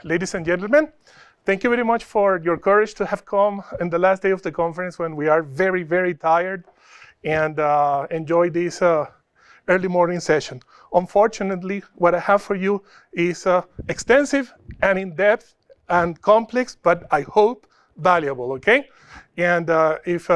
ladies and gentlemen. Thank you very much for your courage to have come in the last day of the conference when we are very, very tired and enjoy this early morning session. Unfortunately, what I have for you is extensive and in-depth and complex, but I hope valuable, okay? And if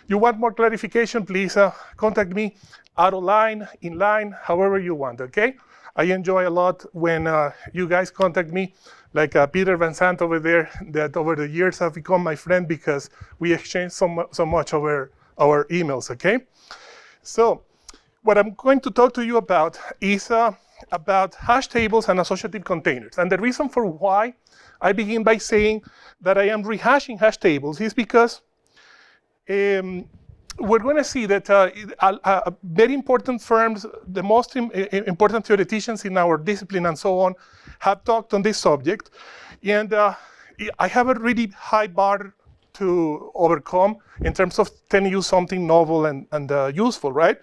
you want more clarification, please contact me out of line, in line, however you want, okay? I enjoy a lot when you guys contact me, like Peter Van Sant over there, that over the years have become my friend because we exchange so much over our emails, okay? So what I'm going to talk to you about is about hash tables and associative containers. And the reason for why I begin by saying that I am rehashing hash tables is because we're going to see that very important firms, the most important theoreticians in our discipline and so on, have talked on this subject. And I have a really high bar to overcome in terms of telling you something novel and useful, right?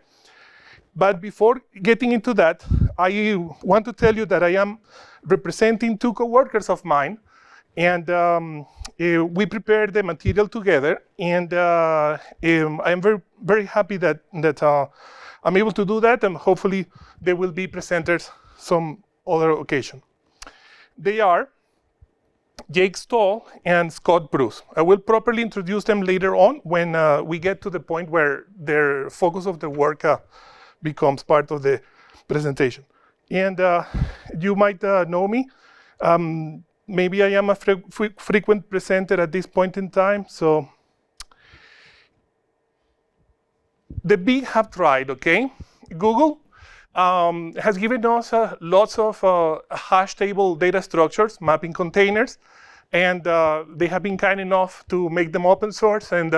But before getting into that, I want to tell you that I am representing two coworkers of mine, and we prepared the material together, and I'm very, very happy that I'm able to do that, and hopefully they will be presenters some other occasion. They are Jake Stoll and Scott Bruce. I will properly introduce them later on when we get to the point where their focus of the work becomes part of the presentation. And you might know me. Maybe I am a frequent presenter at this point in time. So the big have tried, okay? Google has given us lots of hash table data structures, mapping containers, and they have been kind enough to make them open source and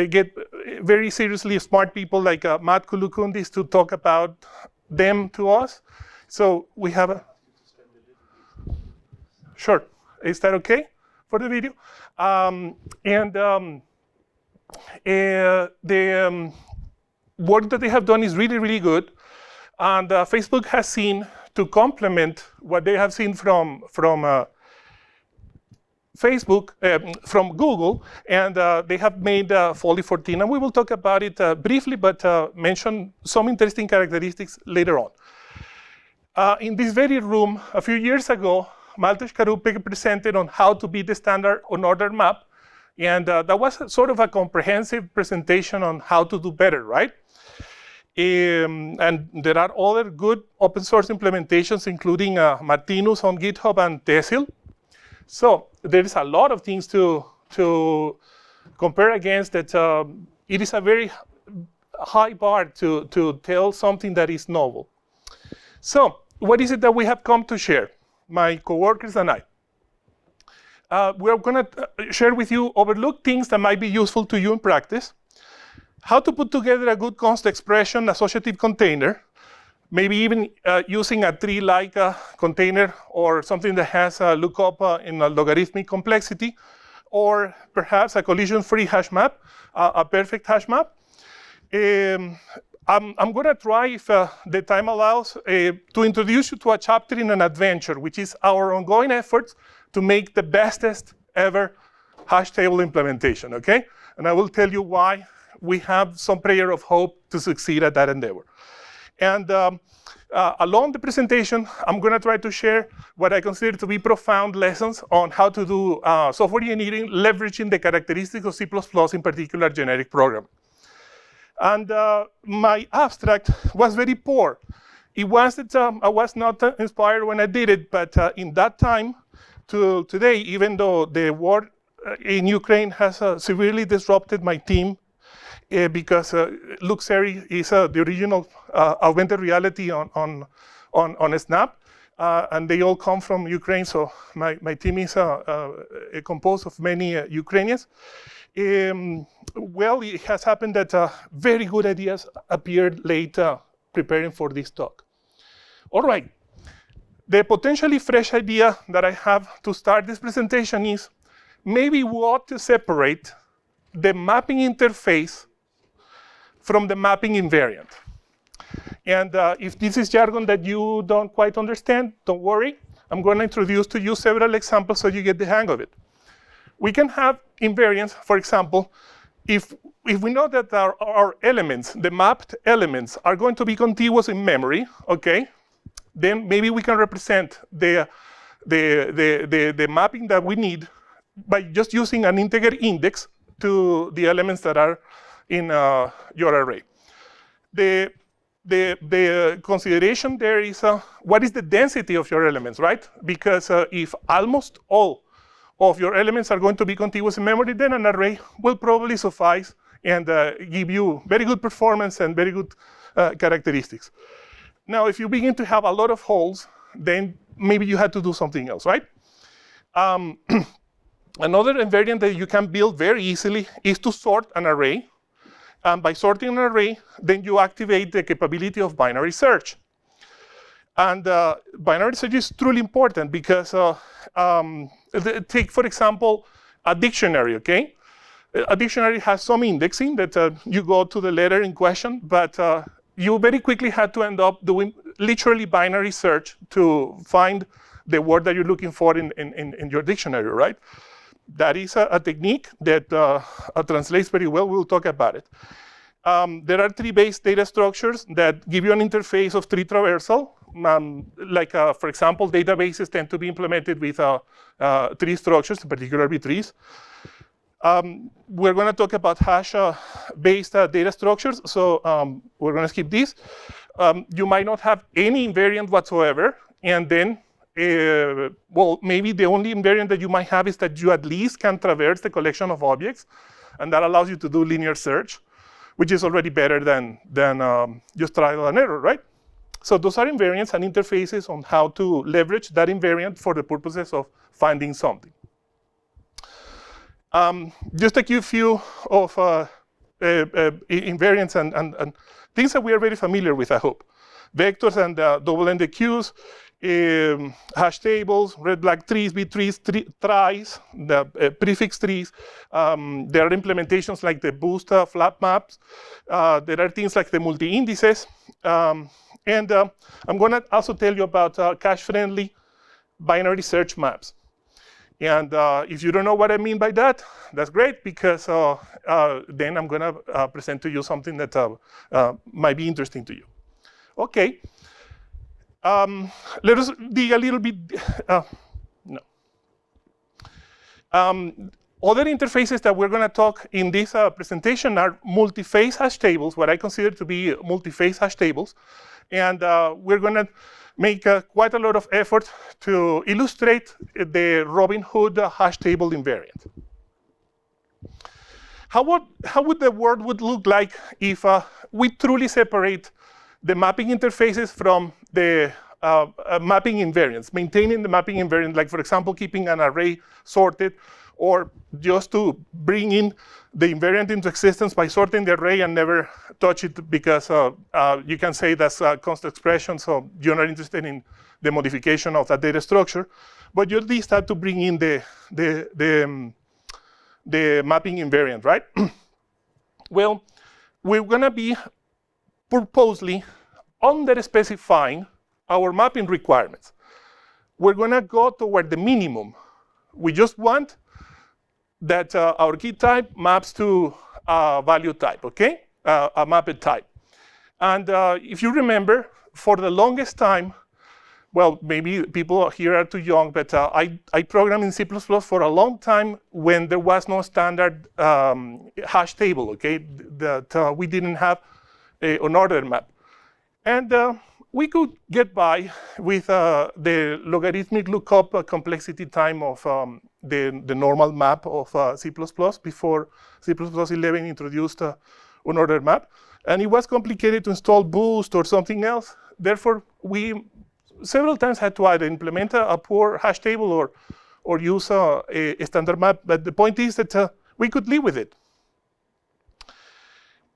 get very seriously smart people like Matt Kulukundis to talk about them to us. So we have a... Sure, is that okay for the video? The work that they have done is really, really good. And Facebook has seen to complement what they have seen from Facebook, from Google, and they have made Folly 14. And we will talk about it briefly, but mention some interesting characteristics later on. In this very room, a few years ago, Maltesh Karupek presented on how to beat the standard unordered map. And that was sort of a comprehensive presentation on how to do better, right? And there are other good open source implementations, including Martinus on GitHub and Tessil. So there is a lot of things to compare against that. It is a very high bar to tell something that is novel. So what is it that we have come to share, my coworkers and I? We're going to share with you overlooked things that might be useful to you in practice, how to put together a good const expression associative container, maybe even using a tree-like container or something that has a lookup in a logarithmic complexity, or perhaps a collision-free hash map, a perfect hash map. I'm going to try, if the time allows, to introduce you to a chapter in an adventure, which is our ongoing efforts to make the bestest ever hash table implementation, okay? And I will tell you why we have some prayer of hope to succeed at that endeavor. And along the presentation, I'm going to try to share what I consider to be profound lessons on how to do software engineering, leveraging the characteristics of C++, in particular generic programming. And my abstract was very poor. It was that I was not inspired when I did it, but in that time to today, even though the war in Ukraine has severely disrupted my team, because Luke Seri is the original augmented reality on Snap, and they all come from Ukraine, so my team is composed of many Ukrainians. Well, it has happened that very good ideas appeared late preparing for this talk. All right, the potentially fresh idea that I have to start this presentation is maybe we ought to separate the mapping interface from the mapping invariant. And if this is jargon that you don't quite understand, don't worry. I'm going to introduce to you several examples so you get the hang of it. We can have invariants, for example, if we know that our elements, the mapped elements, are going to be contiguous in memory, okay, then maybe we can represent the mapping that we need by just using an integer index to the elements that are in your array. The consideration there is what is the density of your elements, right? Because if almost all of your elements are going to be contiguous in memory, then an array will probably suffice and give you very good performance and very good characteristics. Now, if you begin to have a lot of holes, then maybe you had to do something else, right? Another invariant that you can build very easily is to sort an array. And by sorting an array, then you activate the capability of binary search. And binary search is truly important because take, for example, a dictionary, okay? A dictionary has some indexing that you go to the letter in question, but you very quickly had to end up doing literally binary search to find the word that you're looking for in your dictionary, right? That is a technique that translates very well. We'll talk about it. There are tree-based data structures that give you an interface of tree traversal. For example, databases tend to be implemented with tree structures, particularly trees. We're going to talk about hash-based data structures, so we're going to skip this. You might not have any invariant whatsoever, and then well, maybe the only invariant that you might have is that you at least can traverse the collection of objects, and that allows you to do linear search, which is already better than just trial and error, right? So those are invariants and interfaces on how to leverage that invariant for the purposes of finding something. Just a few of invariants and things that we are very familiar with, I hope. Vectors and double-ended queues, hash tables, red-black trees, bit trees, tries, the prefix trees. There are implementations like the boost flap maps. There are things like the multi-indices. And I'm going to also tell you about cache-friendly binary search maps. And if you don't know what I mean by that, that's great, because then I'm going to present to you something that might be interesting to you. OK. Let us dig a little bit. Other interfaces that we're going to talk in this presentation are multi-phase hash tables, what I consider to be multi-phase hash tables. And we're going to make quite a lot of effort to illustrate the Robin Hood hash table invariant. How would the world would look like if we truly separate the mapping interfaces from the mapping invariants, maintaining the mapping invariant, like, for example, keeping an array sorted, or just to bring in the invariant into existence by sorting the array and never touch it, because you can say that's a constant expression, so you're not interested in the modification of that data structure, but you at least have to bring in the mapping invariant, right? Well, we're going to be purposely under-specifying our mapping requirements. We're going to go toward the minimum. We just want that our key type maps to a value type, okay? A mapped type. And if you remember, for the longest time, well, maybe people here are too young, but I programmed in C++ for a long time when there was no standard hash table, okay? That we didn't have an order map. And we could get by with the logarithmic lookup complexity time of the normal map of C++ before C++ 11 introduced an order map. And it was complicated to install Boost or something else. Therefore, we several times had to either implement a poor hash table or use a standard map. But the point is that we could live with it.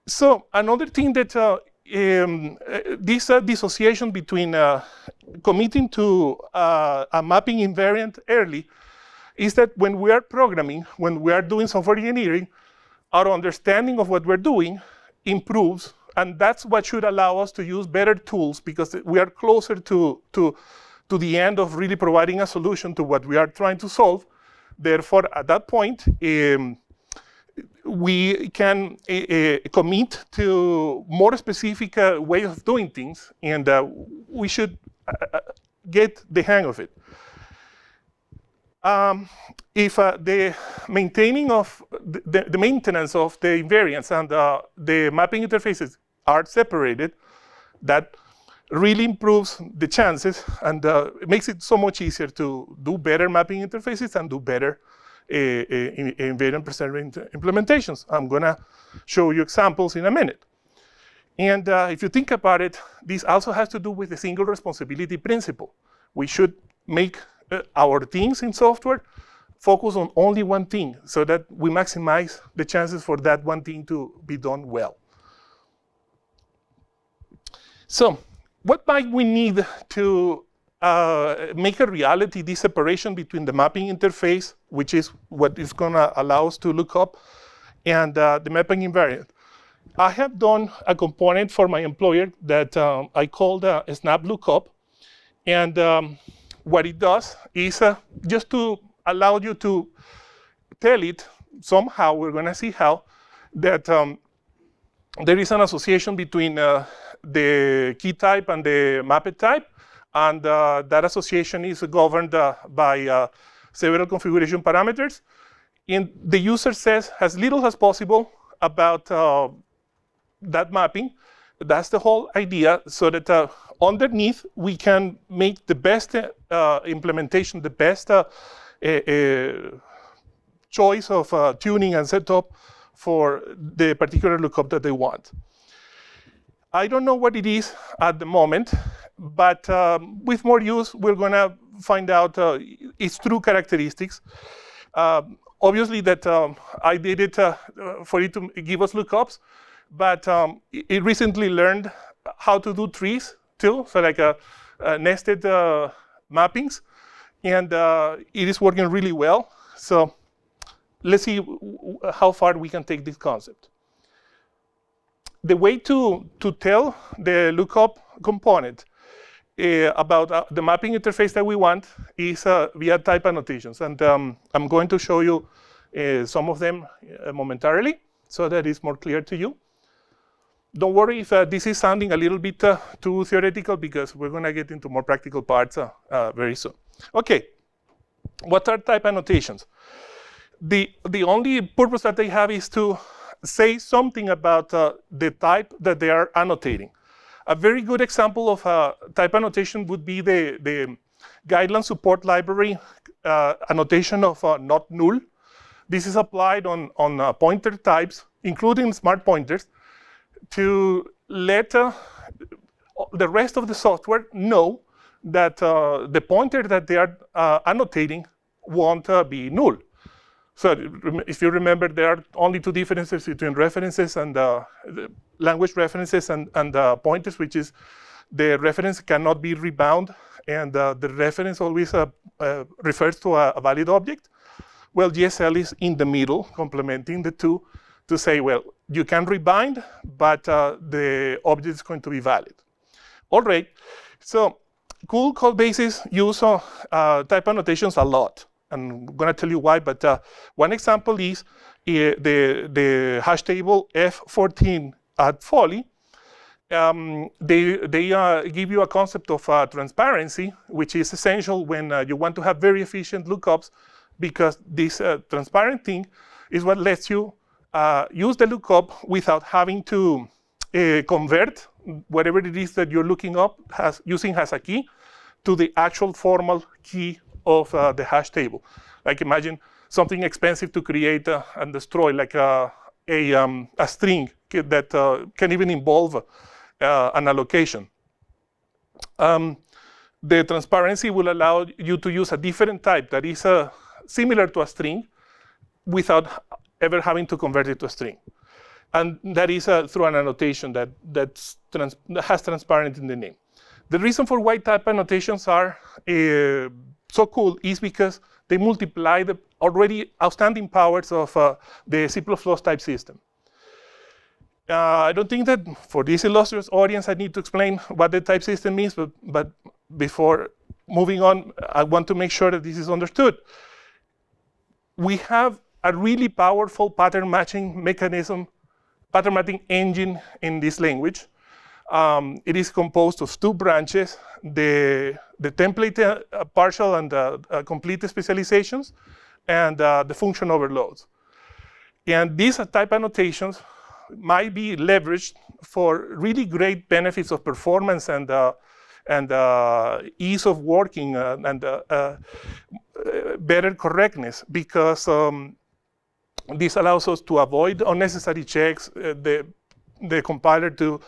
So another thing that this dissociation between committing to a mapping invariant early is that when we are programming, when we are doing software engineering, our understanding of what we're doing improves, and that's what should allow us to use better tools, because we are closer to to the end of really providing a solution to what we are trying to solve. Therefore, at that point, we can commit to more specific way of doing things, and we should get the hang of it. If the maintaining of the maintenance of the invariants and the mapping interfaces are separated, that really improves the chances, and it makes it so much easier to do better mapping interfaces and do better invariant preserving implementations. I'm gonna show you examples in a minute. And if you think about it, this also has to do with the single responsibility principle. We should make our things in software focus on only one thing so that we maximize the chances for that one thing to be done well. So what might we need to make a reality this separation between the mapping interface, which is what is gonna allow us to look up, and the mapping invariant? I have done a component for my employer that I called a snapblookup, and what it does is just to allow you to tell it somehow, we're gonna see how, that there is an association between the key type and the mapped type, and that association is governed by several configuration parameters. And the user says as little as possible about that mapping. That's the whole idea, so that underneath we can make the best implementation, the best choice of tuning and setup for the particular lookup that they want. I don't know what it is at the moment, but with more use, we're gonna find out its true characteristics. Obviously that I did it for it to give us lookups, but it recently learned how to do trees too, so like nested mappings, and it is working really well. So let's see how far we can take this concept. The way to tell the lookup component about the mapping interface that we want is via type annotations, and I'm going to show you some of them momentarily so that it's more clear to you. Don't worry if this is sounding a little bit too theoretical, because we're going to get into more practical parts very soon. Okay, what are type annotations? The only purpose that they have is to say something about the type that they are annotating. A very good example of type annotation would be the guideline support library annotation of not null. This is applied on pointer types, including smart pointers, to let the rest of the software know that the pointer that they are annotating won't be null. So if you remember, there are only two differences between references and language references and pointers, which is the reference cannot be rebound, and the reference always refers to a valid object. Well, GSL is in the middle, complementing the two, to say, well, you can rebind, but the object is going to be valid. All right, so cool code bases use type annotations a lot. I'm going to tell you why, but one example is the hash table F14 at Foley. They give you a concept of transparency, which is essential when you want to have very efficient lookups, because this transparent thing is what lets you use the lookup without having to convert whatever it is that you're looking up using as a key to the actual formal key of the hash table. Like imagine something expensive to create and destroy, like a string that can even involve an allocation. The transparency will allow you to use a different type that is similar to a string without ever having to convert it to a string. And that is through an annotation that has transparent in the name. The reason for why type annotations are so cool is because they multiply the already outstanding powers of the C++ type system. I don't think that for this illustrious audience I need to explain what the type system means, but before moving on, I want to make sure that this is understood. We have a really powerful pattern matching mechanism, pattern matching engine in this language. It is composed of two branches, the template partial and complete specializations, and the function overloads. And these type annotations might be leveraged for really great benefits of performance and ease of working and better correctness, because this allows us to avoid unnecessary checks, the compiler to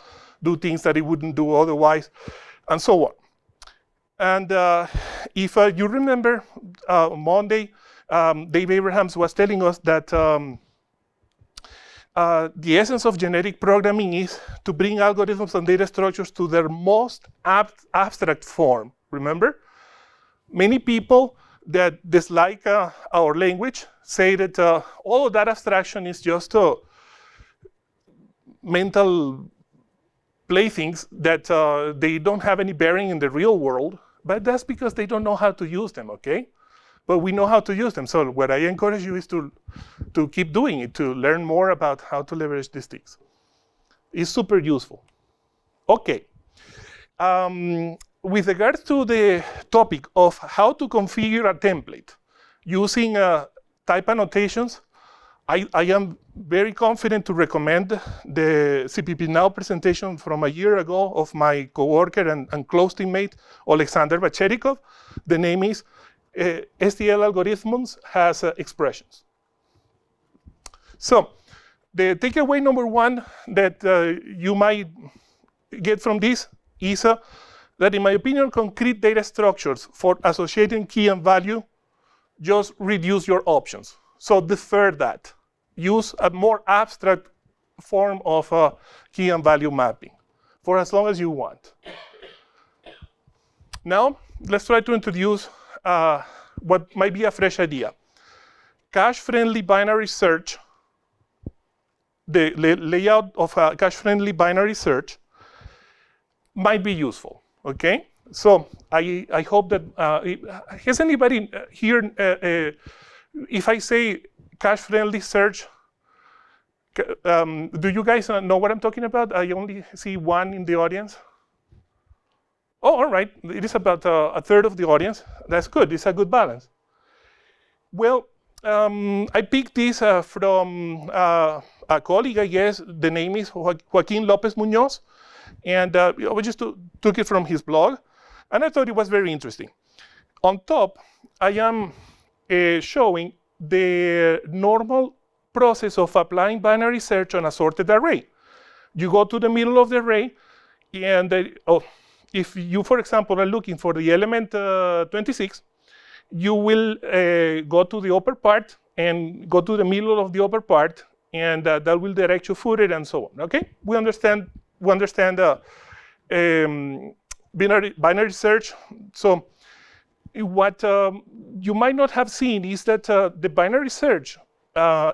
do things that it wouldn't do otherwise, and so on. And if you remember Monday, Dave Abrahams was telling us that the essence of genetic programming is to bring algorithms and data structures to their most abstract form, remember? Many people that dislike our language say that all of that abstraction is just mental playthings that they don't have any bearing in the real world, but that's because they don't know how to use them, okay? But we know how to use them, so what I encourage you is to keep doing it, to learn more about how to leverage these things. It's super useful. Okay. With regards to the topic of how to configure a template using type annotations, I am very confident to recommend the CppNow presentation from a year ago of my coworker and close teammate, Alexander Bacherikov. The name is STL Algorithms has expressions. So the takeaway number one that you might get from this is that, in my opinion, concrete data structures for associating key and value just reduce your options. So defer that. Use a more abstract form of key and value mapping for as long as you want. Now, let's try to introduce what might be a fresh idea. Cache-friendly binary search, the layout of a cache-friendly binary search might be useful, okay? So I hope that, has anybody here, if I say cache-friendly search, do you guys know what I'm talking about? I only see one in the audience. Oh, all right, it is about a third of the audience. That's good, it's a good balance. Well, I picked this from a colleague, I guess. The name is Joaquin Lopez Munoz, and we just took it from his blog, and I thought it was very interesting. On top, I am showing the normal process of applying binary search on a sorted array. You go to the middle of the array, and if you, for example, are looking for the element 26, you will go to the upper part and go to the middle of the upper part, and that will direct you footed and so on. Okay, we understand binary search. So what you might not have seen is that the binary search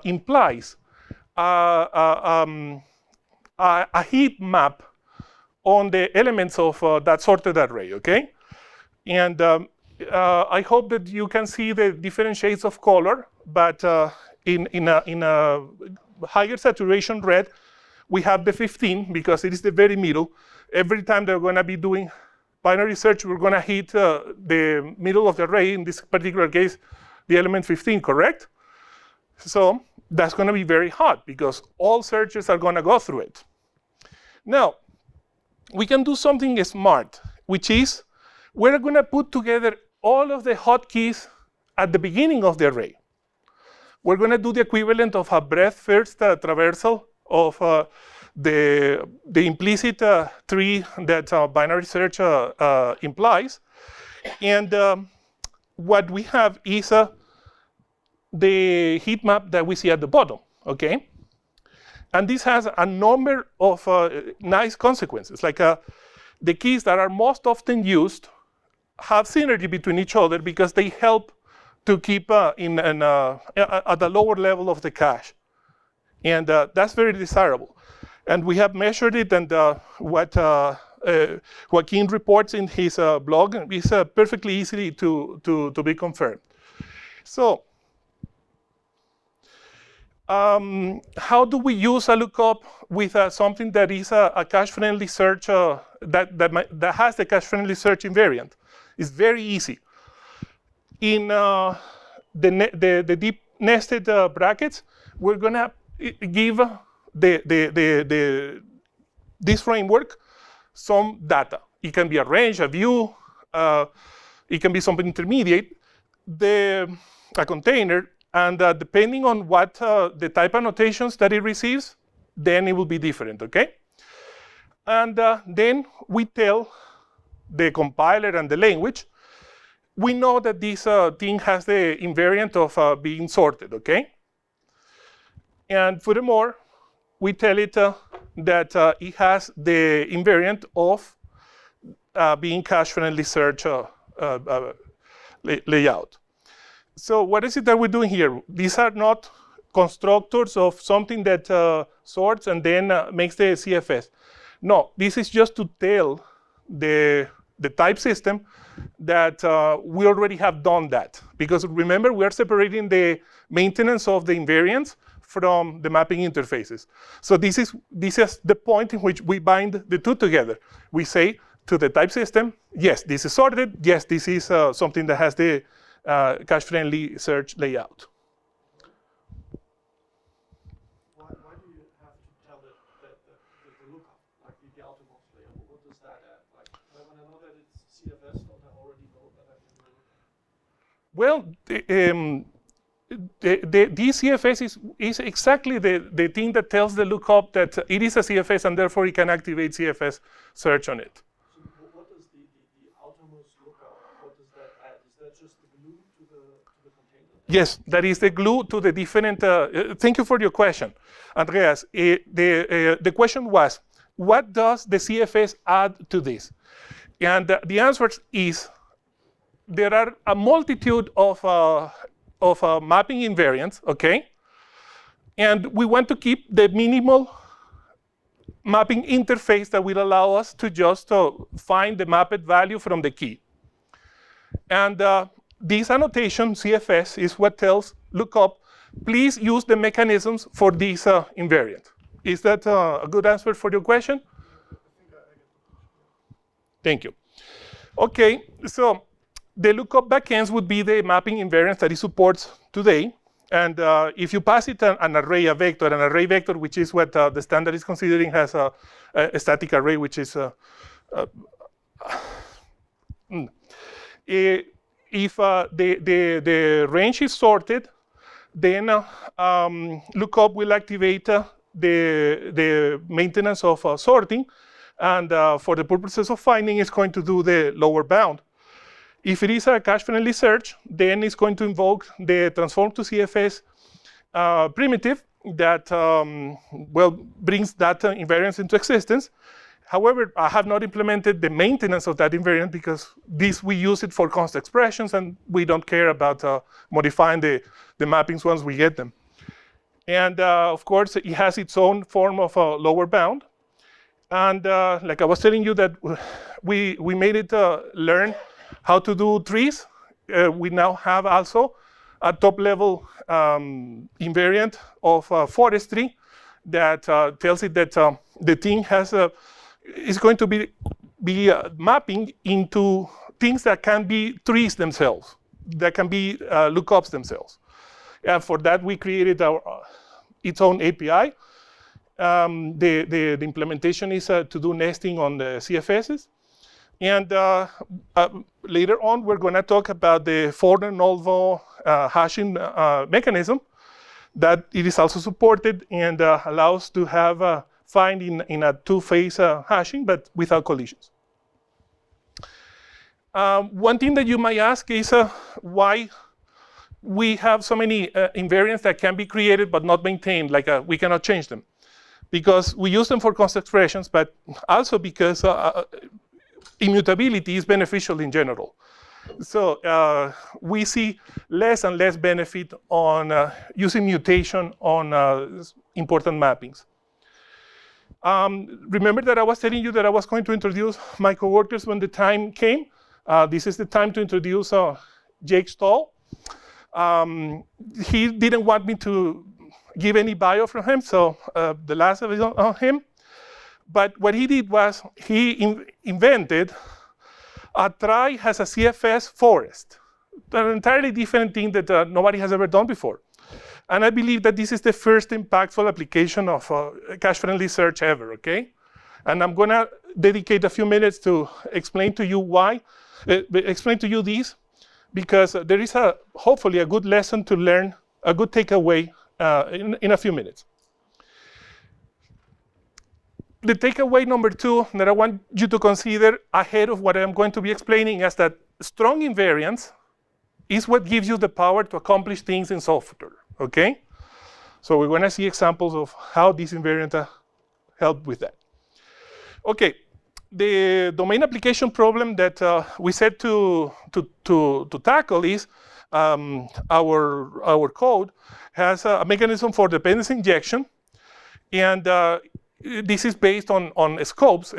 implies a heap map on the elements of that sorted array, okay? And I hope that you can see the different shades of color, but in a higher saturation red, we have the 15 because it is the very middle. Every time they're gonna be doing binary search, we're gonna hit the middle of the array, in this particular case, the element 15, correct? So that's gonna be very hot because all searches are gonna go through it. Now, we can do something smart, which is we're gonna put together all of the hotkeys at the beginning of the array. We're gonna do the equivalent of a breadth-first traversal of the implicit tree that binary search implies. And what we have is the heat map that we see at the bottom, okay? And this has a number of nice consequences, like the keys that are most often used have synergy between each other because they help to keep at the lower level of the cache. And that's very desirable. And we have measured it, and what Joaquin reports in his blog is perfectly easy to be confirmed. So, how do we use a lookup with something that is a cache-friendly search that has the cache-friendly search invariant? It's very easy. In the deep nested brackets, we're gonna give this framework some data. It can be a range, a view, it can be something intermediate, a container, and depending on what the type annotations that it receives, then it will be different, okay? And then we tell the compiler and the language, we know that this thing has the invariant of being sorted, okay? And furthermore, we tell it that it has the invariant of being cache-friendly search layout. So what is it that we're doing here? These are not constructors of something that sorts and then makes the CFS. No, this is just to tell the type system that we already have done that. Because remember, we are separating the maintenance of the invariants from the mapping interfaces. So this is the point in which we bind the two together. We say to the type system, yes, this is sorted. Yes, this is something that has the cache-friendly search layout. Why do you have to tell the lookup, like the outermost layer? What does that add? Like when I know that it's CFS, don't I already know that I can do a lookup? Well, the CFS is exactly the thing that tells the lookup that it is a CFS and therefore it can activate CFS search on it. So what does the outermost lookup, what does that add? Is that just the glue to the container? Yes, that is the glue to the different, thank you for your question, Andreas. The question was, what does the CFS add to this? And the answer is, there are a multitude of mapping invariants, okay? And we want to keep the minimal mapping interface that will allow us to just find the mapped value from the key. And this annotation, CFS, is what tells lookup, please use the mechanisms for this invariant. Is that a good answer for your question? Thank you. Okay, so the lookup backends would be the mapping invariants that it supports today. And if you pass it an array, an array vector, which is what the standard is considering, has a static array, which is if the range is sorted, then lookup will activate the maintenance of sorting, and for the purposes of finding, it's going to do the lower bound. If it is a cache-friendly search, then it's going to invoke the transform to CFS primitive that brings data invariance into existence. However, I have not implemented the maintenance of that invariant because we use it for const expressions and we don't care about modifying the mappings once we get them. And of course, it has its own form of a lower bound. And like I was telling you that we made it learn how to do trees. We now have also a top-level invariant of forestry that tells it that the thing is going to be mapping into things that can be trees themselves, that can be lookups themselves. And for that, we created its own API. The implementation is to do nesting on the CFSs. And later on, we're going to talk about the for-null hashing mechanism that it is also supported and allows to have find in a two-phase hashing, but without collisions. One thing that you might ask is why we have so many invariants that can be created but not maintained, like we cannot change them. Because we use them for const expressions, but also because immutability is beneficial in general. So we see less and less benefit on using mutation on important mappings. Remember that I was telling you that I was going to introduce my coworkers when the time came. This is the time to introduce Jake Stahl. He didn't want me to give any bio from him, so the last of it on him. But what he did was he invented a trie has a CFS forest, an entirely different thing that nobody has ever done before. And I believe that this is the first impactful application of cache-friendly search ever, okay? And I'm gonna dedicate a few minutes to explain to you why, explain to you this, because there is hopefully a good lesson to learn, a good takeaway in a few minutes. The takeaway number 2 that I want you to consider ahead of what I'm going to be explaining is that strong invariance is what gives you the power to accomplish things in software, okay? So we're gonna see examples of how this invariant help with that. Okay, the domain application problem that we set to tackle is our code has a mechanism for dependency injection, and this is based on scopes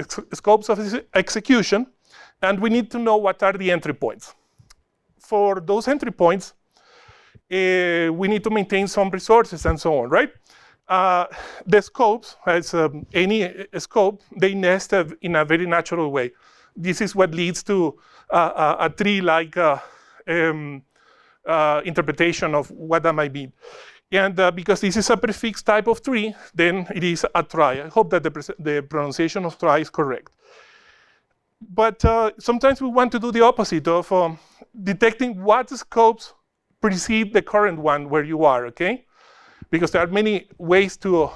of execution, and we need to know what are the entry points. For those entry points, we need to maintain some resources and so on, right? The scopes, as any scope, they nest in a very natural way. This is what leads to a tree-like interpretation of what that might be. And because this is a prefix type of tree, then it is a trie. I hope that the pronunciation of trie is correct. But sometimes we want to do the opposite of detecting what scopes precede the current one where you are, okay? Because there are many ways to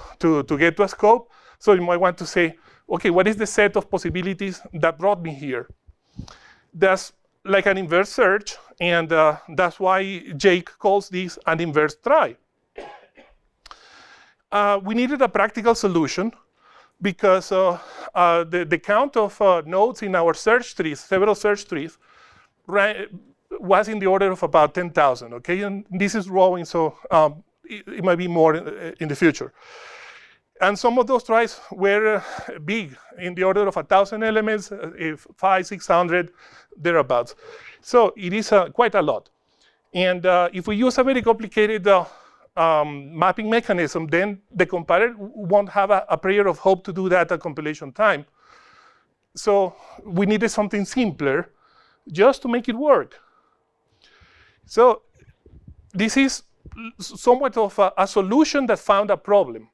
get to a scope. So you might want to say, okay, what is the set of possibilities that brought me here? That's like an inverse search, and that's why Jake calls this an inverse trie. We needed a practical solution because the count of nodes in our search trees, several search trees, was in the order of about 10,000, okay? And this is growing, so it might be more in the future. And some of those tries were big, in the order of 1,000 elements, 500, 600, thereabouts. So it is quite a lot. And if we use a very complicated mapping mechanism, then the compiler won't have a prayer of hope to do that at compilation time. So we needed something simpler just to make it work. So this is somewhat of a solution that found a problem.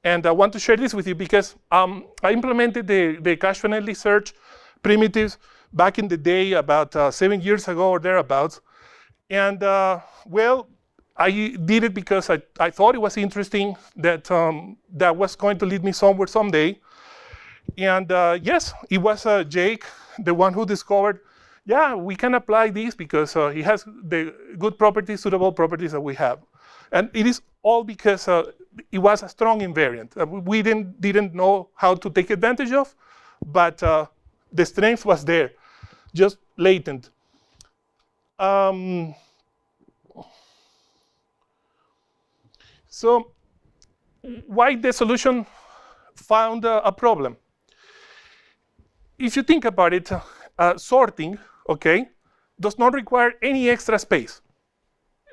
And I want to share this with you because I implemented the cache-friendly search primitives back in the day, about 7 years ago or thereabouts. And well, I did it because I thought it was interesting, that that was going to lead me somewhere someday. And yes, it was Jake, the one who discovered, yeah, we can apply this because he has the good properties, suitable properties that we have. And it is all because it was a strong invariant. We didn't know how to take advantage of, but the strength was there, just latent. So why the solution found a problem? If you think about it, sorting, okay, does not require any extra space.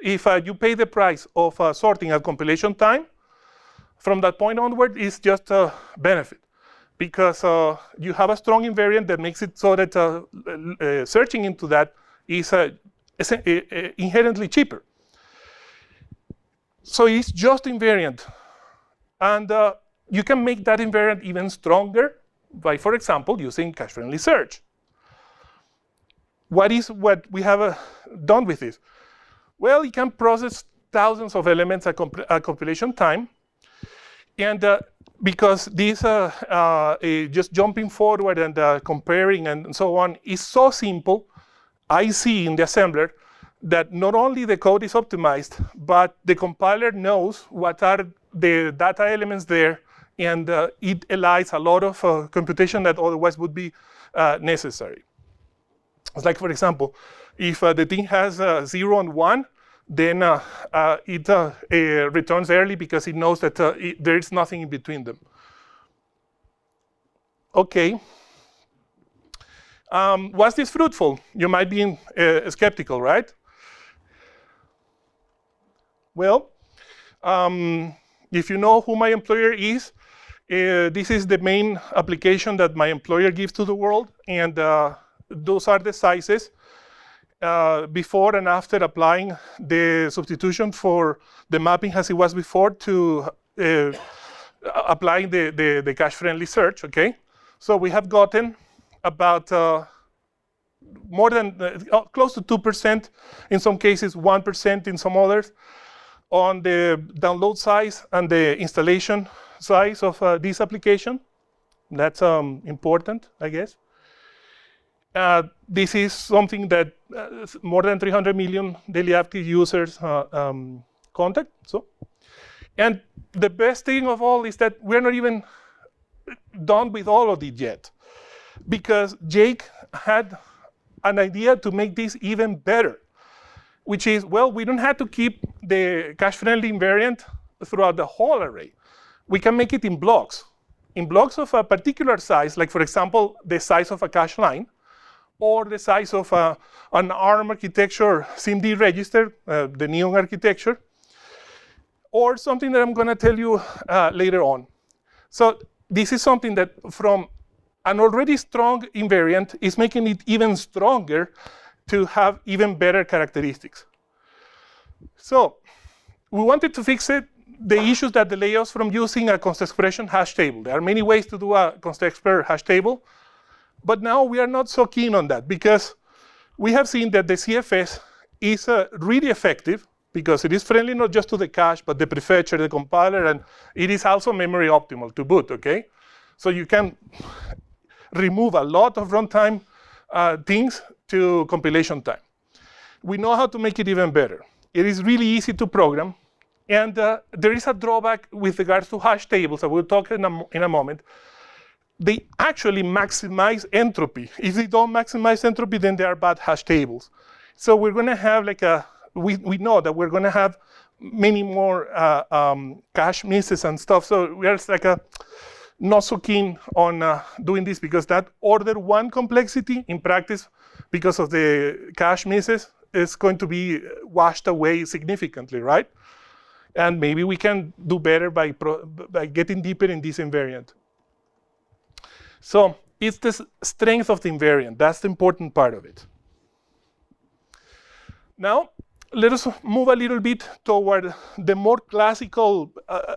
If you pay the price of sorting at compilation time, from that point onward, it's just a benefit. Because you have a strong invariant that makes it so that searching into that is inherently cheaper. So it's just invariant. And you can make that invariant even stronger by, for example, using cache-friendly search. What we have done with this? Well, you can process thousands of elements at compilation time. And because this just jumping forward and comparing and so on is so simple, I see in the assembler that not only the code is optimized, but the compiler knows what are the data elements there, and it allows a lot of computation that otherwise would be necessary. It's like, for example, if the thing has 0 and 1, then it returns early because it knows that there is nothing in between them. Okay. Was this fruitful? You might be skeptical, right? Well, if you know who my employer is, this is the main application that my employer gives to the world, and those are the sizes before and after applying the substitution for the mapping as it was before to applying the cache-friendly search, okay? So we have gotten about more than close to 2%, in some cases 1% in some others, on the download size and the installation size of this application. That's important, I guess. This is something that more than 300 million daily active users contact. So, and the best thing of all is that we're not even done with all of it yet, because Jake had an idea to make this even better, which is, well, we don't have to keep the cache-friendly invariant throughout the whole array. We can make it in blocks of a particular size, like for example, the size of a cache line, or the size of an ARM architecture SIMD register, the Neon architecture, or something that I'm going to tell you later on. So this is something that from an already strong invariant is making it even stronger to have even better characteristics. So we wanted to fix it, the issues that delay us from using a constexpr hash table. There are many ways to do a constexpr hash table, but now we are not so keen on that, because we have seen that the CFS is really effective, because it is friendly not just to the cache, but the prefetcher, the compiler, and it is also memory optimal to boot, okay? So you can remove a lot of runtime things to compilation time. We know how to make it even better. It is really easy to program, and there is a drawback with regards to hash tables that we'll talk in a moment. They actually maximize entropy. If they don't maximize entropy, then they are bad hash tables. So we're going to have like we know that we're going to have many more cache misses and stuff. So we are like not so keen on doing this, because that order one complexity in practice, because of the cache misses, is going to be washed away significantly, right? And maybe we can do better by getting deeper in this invariant. So it's the strength of the invariant. That's the important part of it. Now, let us move a little bit toward the more classical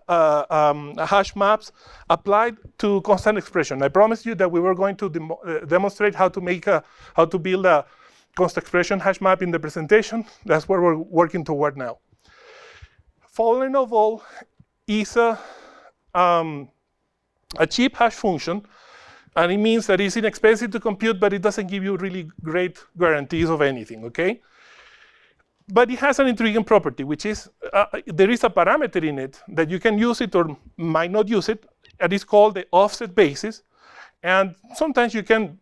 hash maps applied to constant expression. I promised you that we were going to demonstrate how to build a constant expression hash map in the presentation. That's what we're working toward now. Following of all is a cheap hash function, and it means that it's inexpensive to compute, but it doesn't give you really great guarantees of anything, okay? But it has an intriguing property, which is there is a parameter in it that you can use it or might not use it, and it's called the offset basis. And sometimes you can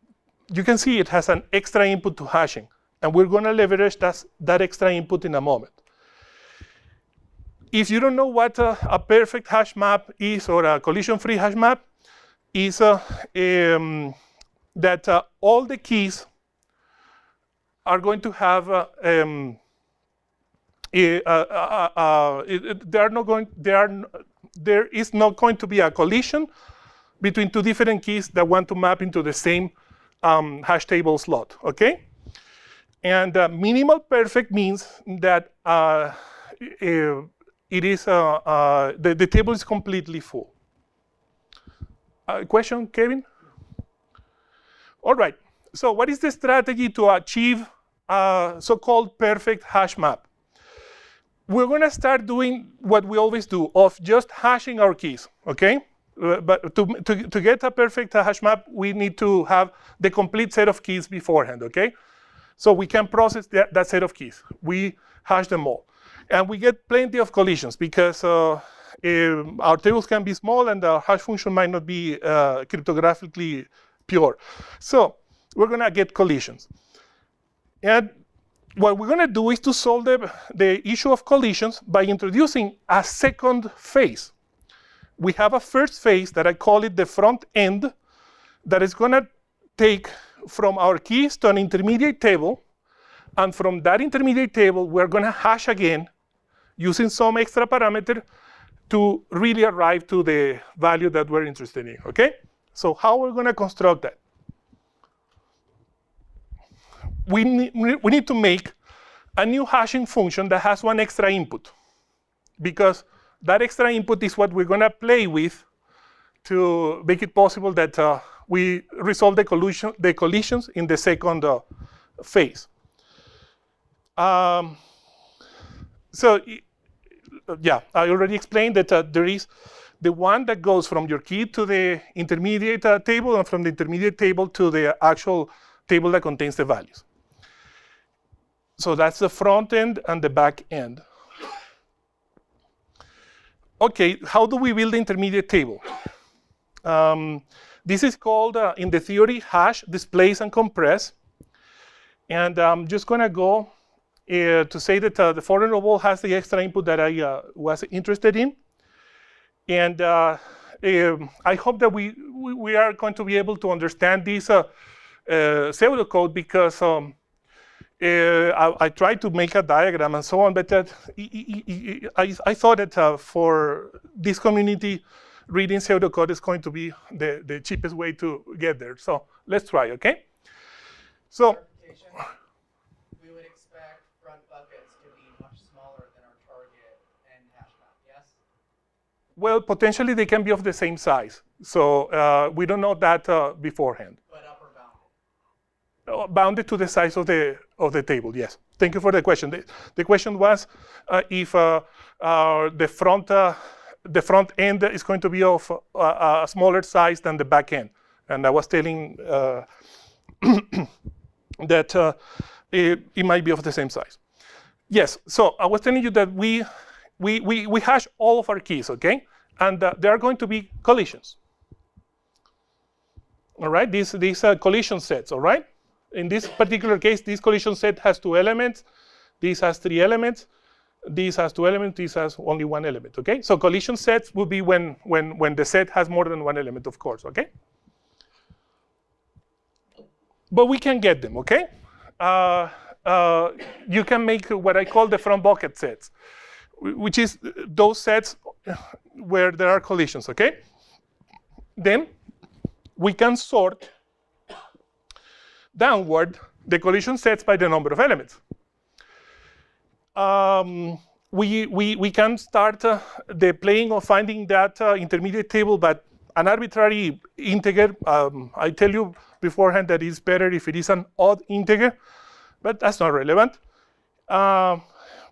see it has an extra input to hashing, and we're going to leverage that extra input in a moment. If you don't know what a perfect hash map is, or a collision-free hash map, is that all the keys are going to have there is not going to be a collision between two different keys that want to map into the same hash table slot, okay? And minimal perfect means that it is the table is completely full. Question, Kevin? All right. So what is the strategy to achieve a so-called perfect hash map? We're going to start doing what we always do, of just hashing our keys, okay? But to get a perfect hash map, we need to have the complete set of keys beforehand, okay? So we can process that set of keys. We hash them all. And we get plenty of collisions, because our tables can be small and the hash function might not be cryptographically pure. So we're going to get collisions. And what we're going to do is to solve the issue of collisions by introducing a second phase. We have a first phase that I call it the front end, that is going to take from our keys to an intermediate table, and from that intermediate table, we're going to hash again using some extra parameter to really arrive to the value that we're interested in, okay? So how we're going to construct that? We need to make a new hashing function that has one extra input, because that extra input is what we're going to play with to make it possible that we resolve the collisions in the second phase. Yeah, I already explained that there is the one that goes from your key to the intermediate table, and from the intermediate table to the actual table that contains the values. So that's the front end and the back end. Okay, how do we build the intermediate table? This is called, in the theory, hash, displace, and compress. And I'm just going to go to say that the for enrollable has the extra input that I was interested in. And I hope that we are going to be able to understand this pseudocode, because I tried to make a diagram and so on, but I thought that for this community, reading pseudocode is going to be the cheapest way to get there. So let's try, okay? So, we would expect front buckets to be much smaller than our target and hash map, yes? well, potentially they can be of the same size. So we don't know that beforehand. But upper bounded? Bounded to the size of the table, yes. Thank you for the question. The question was if the front end is going to be of a smaller size than the back end. And I was telling that it might be of the same size. Yes, so I was telling you that we hash all of our keys, okay? And there are going to be collisions. All right, these collision sets, all right? In this particular case, this collision set has 2 elements. This has 3 elements. This has 2 elements. This has only 1 element, okay? So collision sets will be when the set has more than 1 element, of course, okay? But we can get them, okay? You can make what I call the front bucket sets, which is those sets where there are collisions, okay? Then we can sort downward the collision sets by the number of elements. We can start the playing of finding that intermediate table, but an arbitrary integer. I tell you beforehand that it's better if it is an odd integer, but that's not relevant.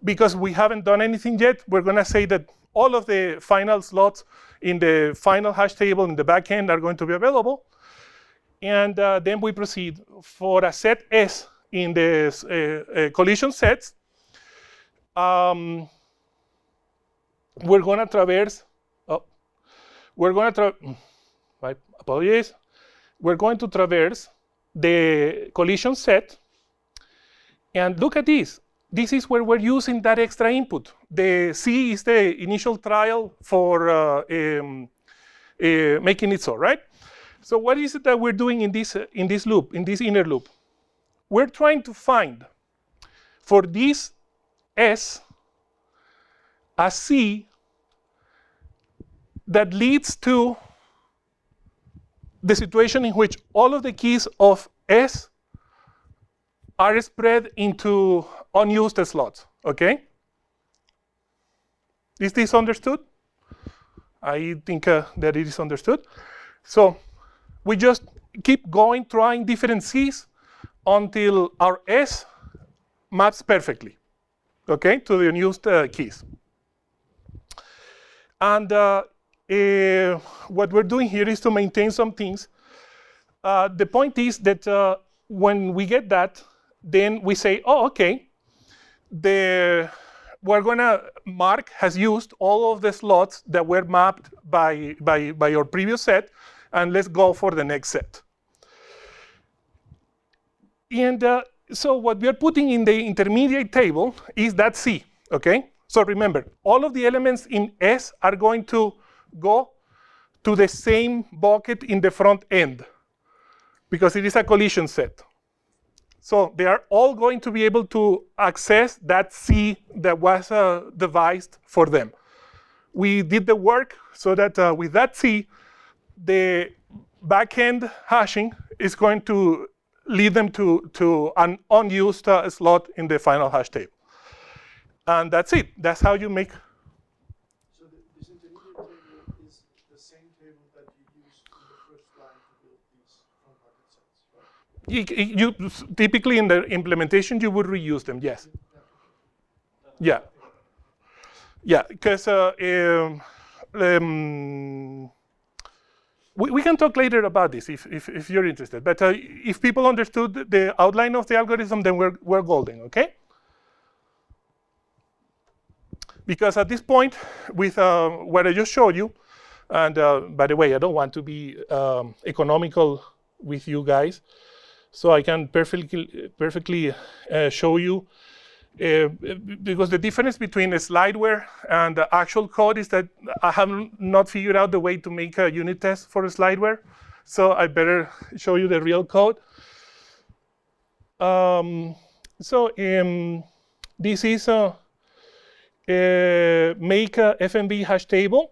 Because we haven't done anything yet, we're going to say that all of the final slots in the final hash table in the back end are going to be available. And then we proceed for a set S in the collision sets. We're going to traverse. We're going to traverse the collision set. And look at this. This is where we're using that extra input. The C is the initial trial for making it so, right? So what is it that we're doing in this loop, in this inner loop? We're trying to find for this S a C that leads to the situation in which all of the keys of S are spread into unused slots, okay? Is this understood? I think that it is understood. So we just keep going, trying different Cs until our S maps perfectly, okay, to the unused keys. And what we're doing here is to maintain some things. The point is that when we get that, then we say, oh, okay, we're going to mark has used all of the slots that were mapped by our previous set, and let's go for the next set. And so what we are putting in the intermediate table is that C, okay? So remember, all of the elements in S are going to go to the same bucket in the front end. because it is a collision set. So they are all going to be able to access that C that was devised for them. We did the work so that with that C, the backend hashing is going to lead them to an unused slot in the final hash table. And that's it. That's how you make. So this intermediate table is the same table that you used in the first line to build these front bucket sets, right? You typically in the implementation, you would reuse them, yes. Yeah. Yeah, because we can talk later about this if you're interested. But if people understood the outline of the algorithm, then we're golden, okay? Because at this point, with what I just showed you, and by the way, I don't want to be economical with you guys, so I can perfectly show you, because the difference between a slideware and the actual code is that I have not figured out the way to make a unit test for a slideware, so I better show you the real code. This is make a FMV hash table,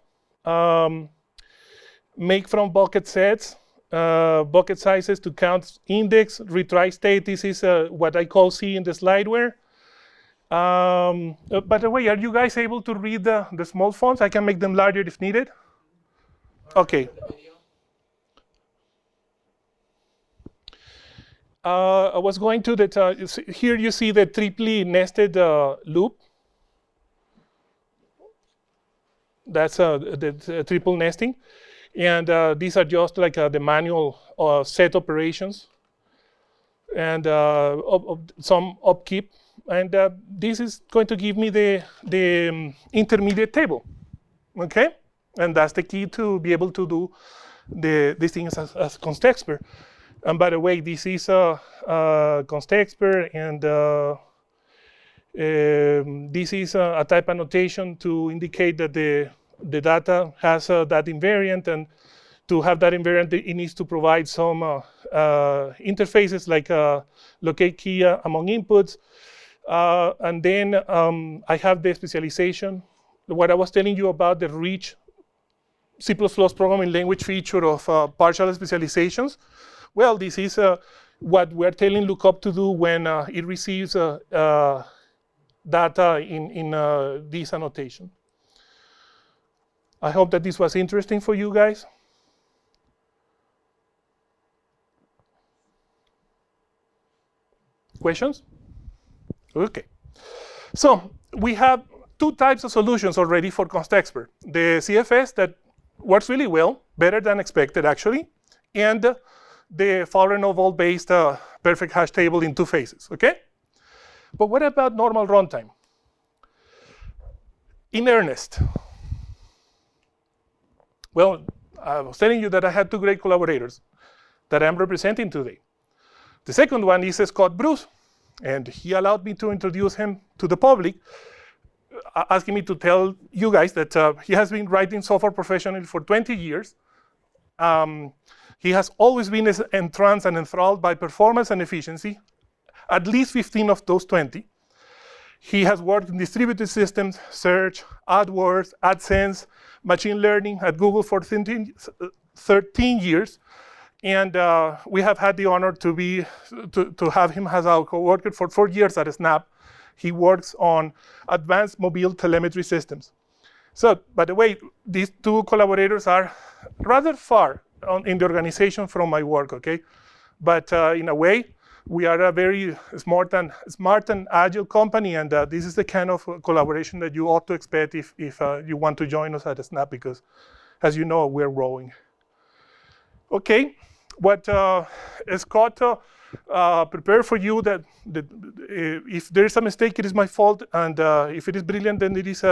make from bucket sets, bucket sizes to count index, retry state. This is what I call C in the slideware. By the way, are you guys able to read the small fonts? I can make them larger if needed. Okay. I was going to that. Here you see the triply nested loop. That's the triple nesting. And these are just like the manual set operations and some upkeep. And this is going to give me the intermediate table, okay? And that's the key to be able to do these things as constexpr. And by the way, this is constexpr, and this is a type annotation to indicate that the data has that invariant, and to have that invariant, it needs to provide some interfaces like locate key among inputs. And then I have the specialization, what I was telling you about the rich C++ programming language feature of partial specializations. Well, this is what we're telling lookup to do when it receives data in this annotation. I hope that this was interesting for you guys. Questions? Okay. So we have two types of solutions already for constexpr. The CFS that works really well, better than expected actually, and the Fowler-Noval-based perfect hash table in two phases, okay? But what about normal runtime? In earnest. Well, I was telling you that I had two great collaborators that I'm representing today. The second one is Scott Bruce, and he allowed me to introduce him to the public, asking me to tell you guys that he has been writing software professionally for 20 years. He has always been entranced and enthralled by performance and efficiency, at least 15 of those 20. He has worked in distributed systems, search, AdWords, AdSense, machine learning at Google for 13 years. And we have had the honor to have him as our coworker for 4 years at Snap. He works on advanced mobile telemetry systems. So, by the way, these two collaborators are rather far in the organization from my work, okay? But in a way, we are a very smart and agile company, and this is the kind of collaboration that you ought to expect if you want to join us at Snap, because, as you know, we're growing. Okay, what Scott prepared for you, that if there is a mistake, it is my fault, and if it is brilliant, then it is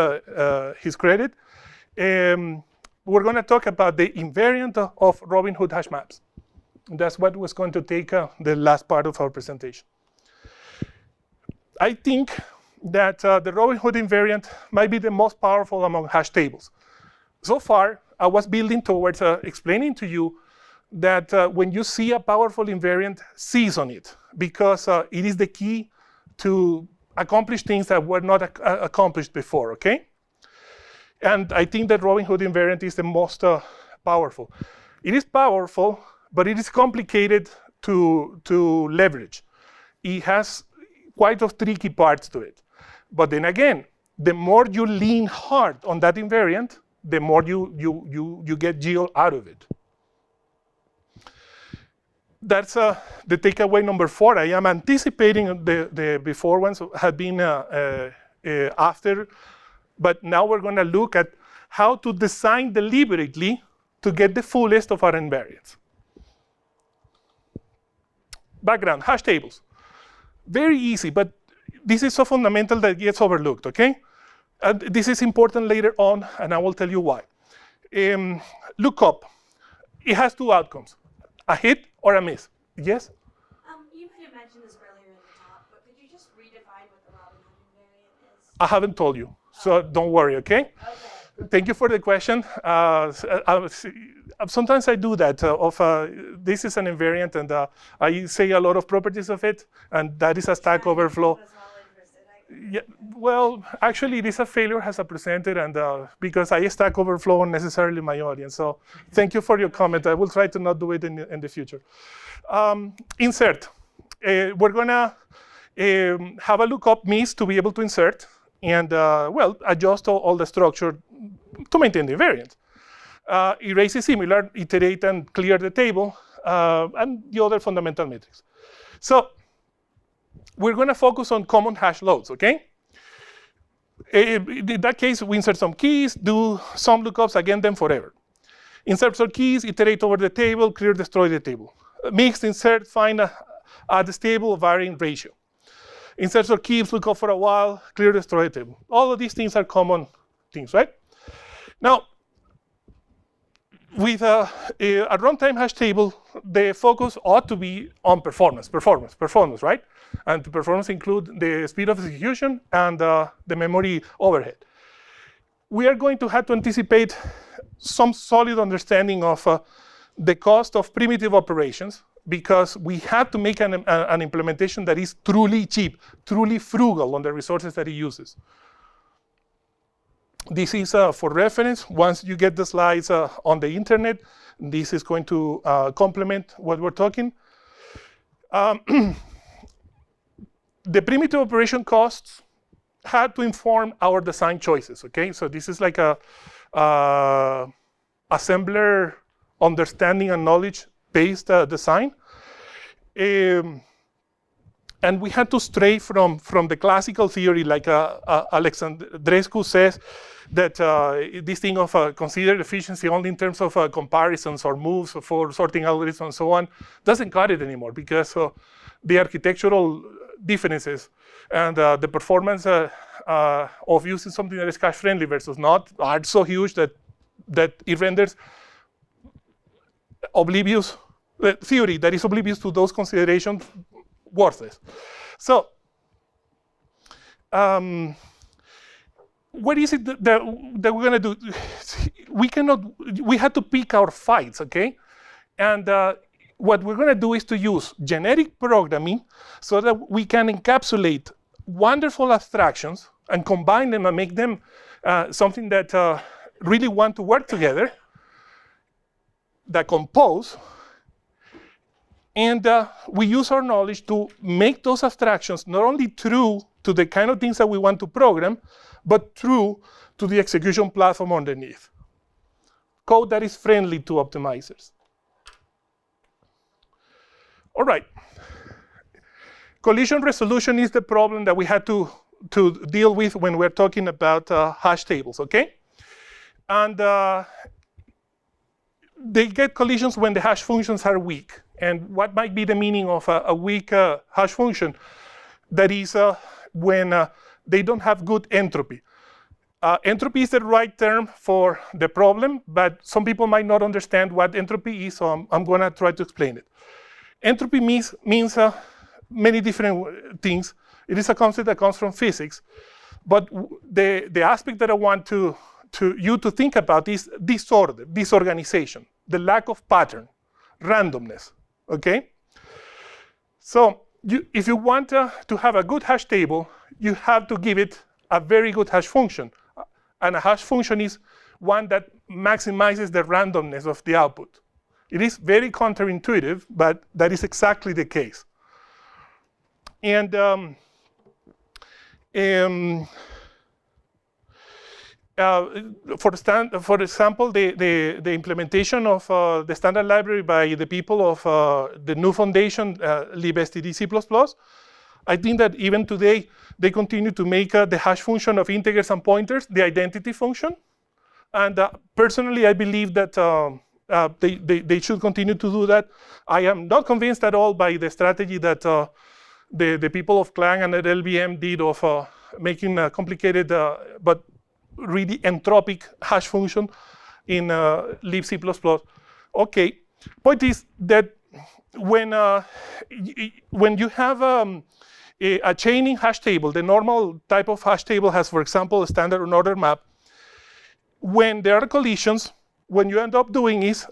his credit. We're going to talk about the invariant of Robin Hood hash maps. That's what was going to take the last part of our presentation. I think that the Robin Hood invariant might be the most powerful among hash tables. So far, I was building towards explaining to you that when you see a powerful invariant, seize on it, because it is the key to accomplish things that were not accomplished before, okay? And I think that Robin Hood invariant is the most powerful. It is powerful, but it is complicated to leverage. It has quite of tricky parts to it. But then again, the more you lean hard on that invariant, the more you get yield out of it. That's the takeaway number 4. I am anticipating the before ones have been after, but now we're going to look at how to design deliberately to get the fullest of our invariants. Background, hash tables. Very easy, but this is so fundamental that it gets overlooked, okay? And this is important later on, and I will tell you why. Lookup, it has 2 outcomes, a hit or a miss. Yes? You might have mentioned this earlier in the talk, but could you just redefine what the Robin Hood invariant is? I haven't told you, so don't worry, okay? Okay. Thank you for the question. Sometimes I do that. This is an invariant, and I say a lot of properties of it, and that is a Stack Overflow. Yeah, well, actually, it is a failure as I presented, and because I Stack Overflow unnecessarily my audience. So thank you for your comment. I will try to not do it in the future. Insert. We're going to have a lookup miss to be able to insert and, well, adjust all the structure to maintain the invariant. Erase is similar, iterate and clear the table, and the other fundamental metrics. So we're going to focus on common hash loads, okay? In that case, we insert some keys, do some lookups, again, then forever. Insert some keys, iterate over the table, clear, destroy the table. Mix, insert, find at the stable varying ratio. Insert some keys, look up for a while, clear, destroy the table. All of these things are common things, right? Now, with a runtime hash table, the focus ought to be on performance, right? And the performance include the speed of execution and the memory overhead. We are going to have to anticipate some solid understanding of the cost of primitive operations, because we have to make an implementation that is truly cheap, truly frugal on the resources that it uses. This is for reference. Once you get the slides on the internet, this is going to complement what we're talking. The primitive operation costs had to inform our design choices, okay? So this is like a assembler understanding and knowledge-based design. And we had to stray from the classical theory, like Alexandrescu says, that this thing of considered efficiency only in terms of comparisons or moves for sorting algorithms and so on doesn't cut it anymore, because the architectural differences and the performance of using something that is cache-friendly versus not are so huge that it renders oblivious theory that is oblivious to those considerations worthless. So, what is it that we're going to do? We had to pick our fights, okay? And what we're going to do is to use generic programming so that we can encapsulate wonderful abstractions and combine them and make them something that really want to work together, that compose. And we use our knowledge to make those abstractions not only true to the kind of things that we want to program, but true to the execution platform underneath. Code that is friendly to optimizers. All right. Collision resolution is the problem that we had to deal with when we're talking about hash tables, okay? And they get collisions when the hash functions are weak. And what might be the meaning of a weak hash function? That is when they don't have good entropy. Entropy is the right term for the problem, but some people might not understand what entropy is, so I'm going to try to explain it. Entropy means many different things. It is a concept that comes from physics, but the aspect that I want you to think about is disorder, disorganization, the lack of pattern. randomness, okay? So if you want to have a good hash table, you have to give it a very good hash function. And a hash function is one that maximizes the randomness of the output. It is very counterintuitive, but that is exactly the case. And for example, the implementation of the standard library by the people of the new foundation, libstdc++, I think that even today, they continue to make the hash function of integers and pointers the identity function. And personally, I believe that they should continue to do that. I am not convinced at all by the strategy that the people of Clang and at LVM did of making a complicated but really entropic hash function in libc++. Okay, point is that when you have a chaining hash table, the normal type of hash table has, for example, a standard unordered map. When there are collisions, what you end up doing is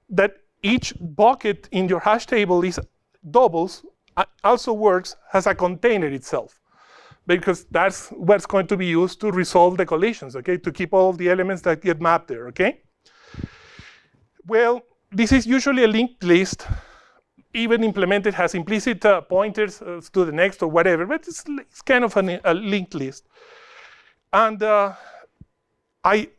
that each bucket in your hash table is doubles, also works as a container itself, because that's what's going to be used to resolve the collisions, okay? To keep all of the elements that get mapped there, okay? Well, this is usually a linked list, even implemented has implicit pointers to the next or whatever, but it's kind of a linked list. And I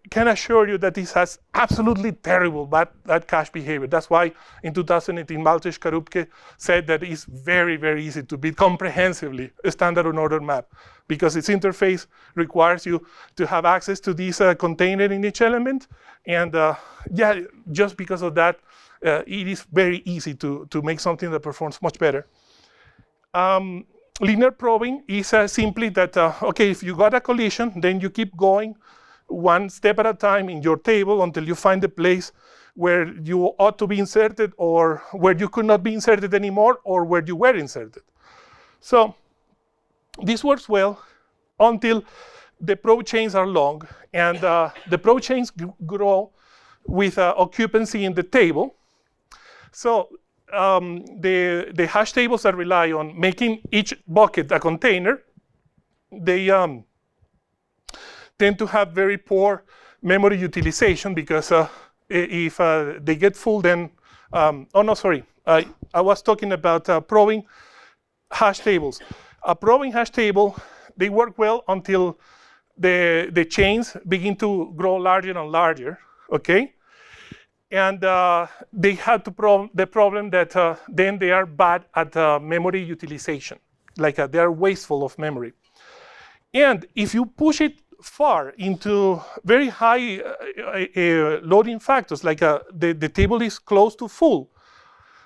can assure you that this has absolutely terrible bad cache behavior. That's why in 2018, Maltesh Karupke said that it's very, very easy to build comprehensively a standard unordered map, because its interface requires you to have access to this container in each element. And yeah, just because of that, it is very easy to make something that performs much better. Linear probing is simply that, okay, if you got a collision, then you keep going one step at a time in your table until you find the place where you ought to be inserted, or where you could not be inserted anymore, or where you were inserted. So this works well until the probe chains are long, and the probe chains grow with occupancy in the table. So the hash tables that rely on making each bucket a container, they tend to have very poor memory utilization, because if they get full, then, oh no, sorry. I was talking about probing hash tables. A probing hash table, they work well until the chains begin to grow larger and larger, okay? And they have to the problem that then they are bad at memory utilization, like they are wasteful of memory. And if you push it far into very high loading factors, like the table is close to full,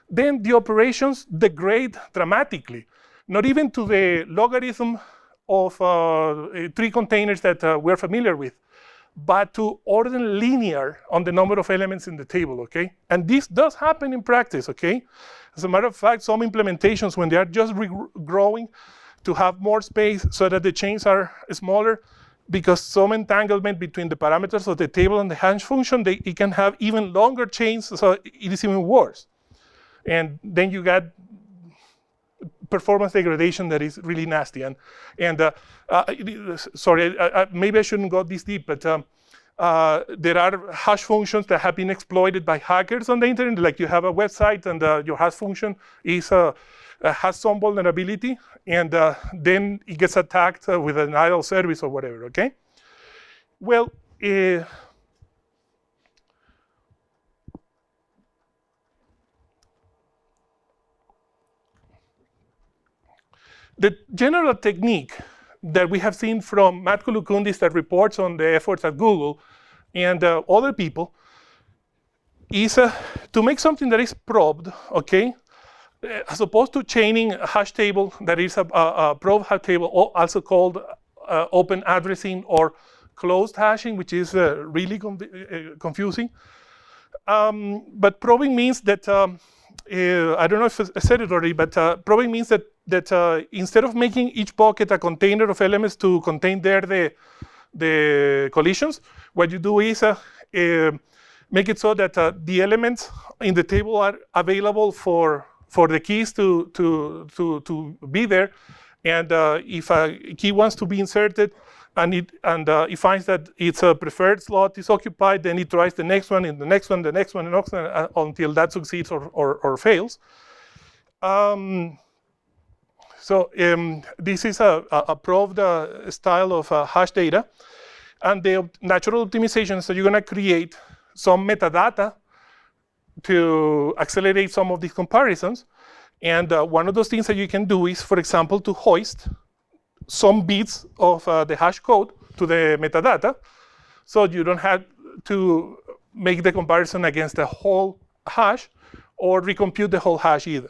then the operations degrade dramatically, not even to the logarithm of three containers that we're familiar with, but to order linear on the number of elements in the table, okay? And this does happen in practice, okay? As a matter of fact, some implementations, when they are just growing to have more space so that the chains are smaller, because some entanglement between the parameters of the table and the hash function, it can have even longer chains, so it is even worse. And then you got performance degradation that is really nasty. And sorry, maybe I shouldn't go this deep, but there are hash functions that have been exploited by hackers on the internet. Like you have a website and your hash function has some vulnerability, and then it gets attacked with an idle service or whatever, okay? Well, the general technique that we have seen from Matt Kulukundis, that reports on the efforts at Google and other people, is to make something that is probed, okay? As opposed to chaining a hash table that is a probe hash table, also called open addressing or closed hashing, which is really confusing. But probing means that, I don't know if I said it already, but probing means that instead of making each bucket a container of elements to contain there the collisions, what you do is make it so that the elements in the table are available for the keys to be there. And if a key wants to be inserted and it finds that its a preferred slot is occupied, then it tries the next one, and the next one, the next one, the next one, until that succeeds or fails. This is a proved style of hash data. And the natural optimization is that you're going to create some metadata to accelerate some of these comparisons. And one of those things that you can do is, for example, to hoist some bits of the hash code to the metadata, so you don't have to make the comparison against the whole hash or recompute the whole hash either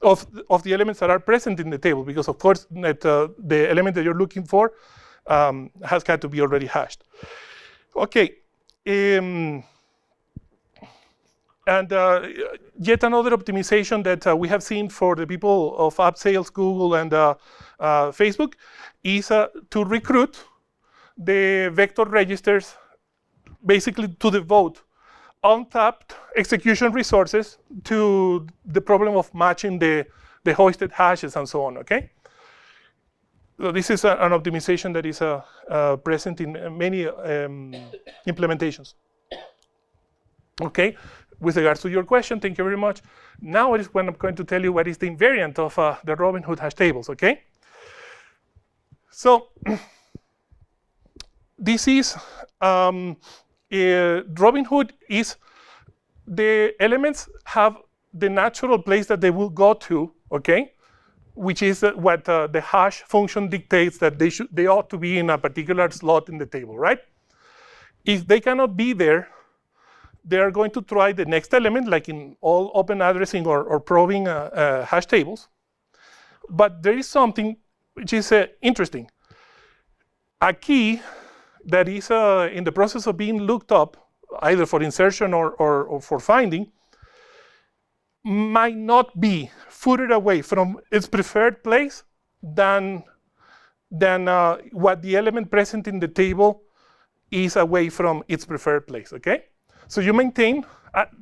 of the elements that are present in the table, because of course the element that you're looking for has got to be already hashed. Okay. And yet another optimization that we have seen for the people of app sales, Google, and Facebook is to recruit the vector registers basically to devote untapped execution resources to the problem of matching the hoisted hashes and so on, okay? So this is an optimization that is present in many implementations. Okay, with regards to your question, thank you very much. Now is when I'm going to tell you what is the invariant of the Robinhood hash tables, okay? So this is, Robinhood is, the elements have the natural place that they will go to, okay? Which is what the hash function dictates that they ought to be in a particular slot in the table, right? If they cannot be there, they are going to try the next element, like in all open addressing or probing hash tables. But there is something which is interesting. A key that is in the process of being looked up, either for insertion or for finding, might not be further away from its preferred place than what the element present in the table is away from its preferred place, okay? So you maintain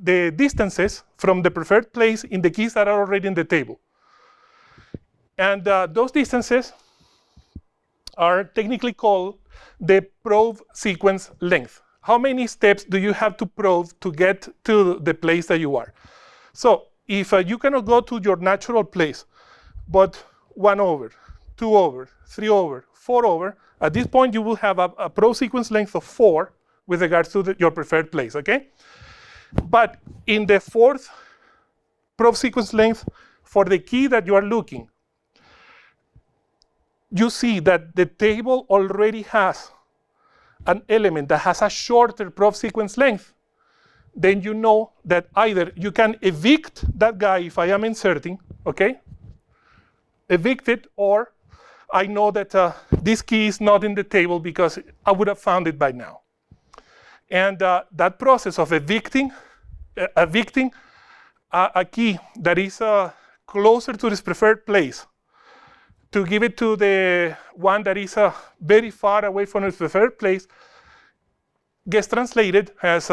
the distances from the preferred place in the keys that are already in the table. And those distances are technically called the probe sequence length. How many steps do you have to probe to get to the place that you are? So if you cannot go to your natural place, but 1 over, 2 over, 3 over, 4 over, at this point you will have a probe sequence length of 4 with regards to your preferred place, okay? But in the 4th probe sequence length for the key that you are looking, you see that the table already has an element that has a shorter probe sequence length. Then you know that either you can evict that guy if I am inserting, okay? Evict it, or I know that this key is not in the table because I would have found it by now. And that process of evicting a key that is closer to its preferred place to give it to the one that is very far away from its preferred place gets translated as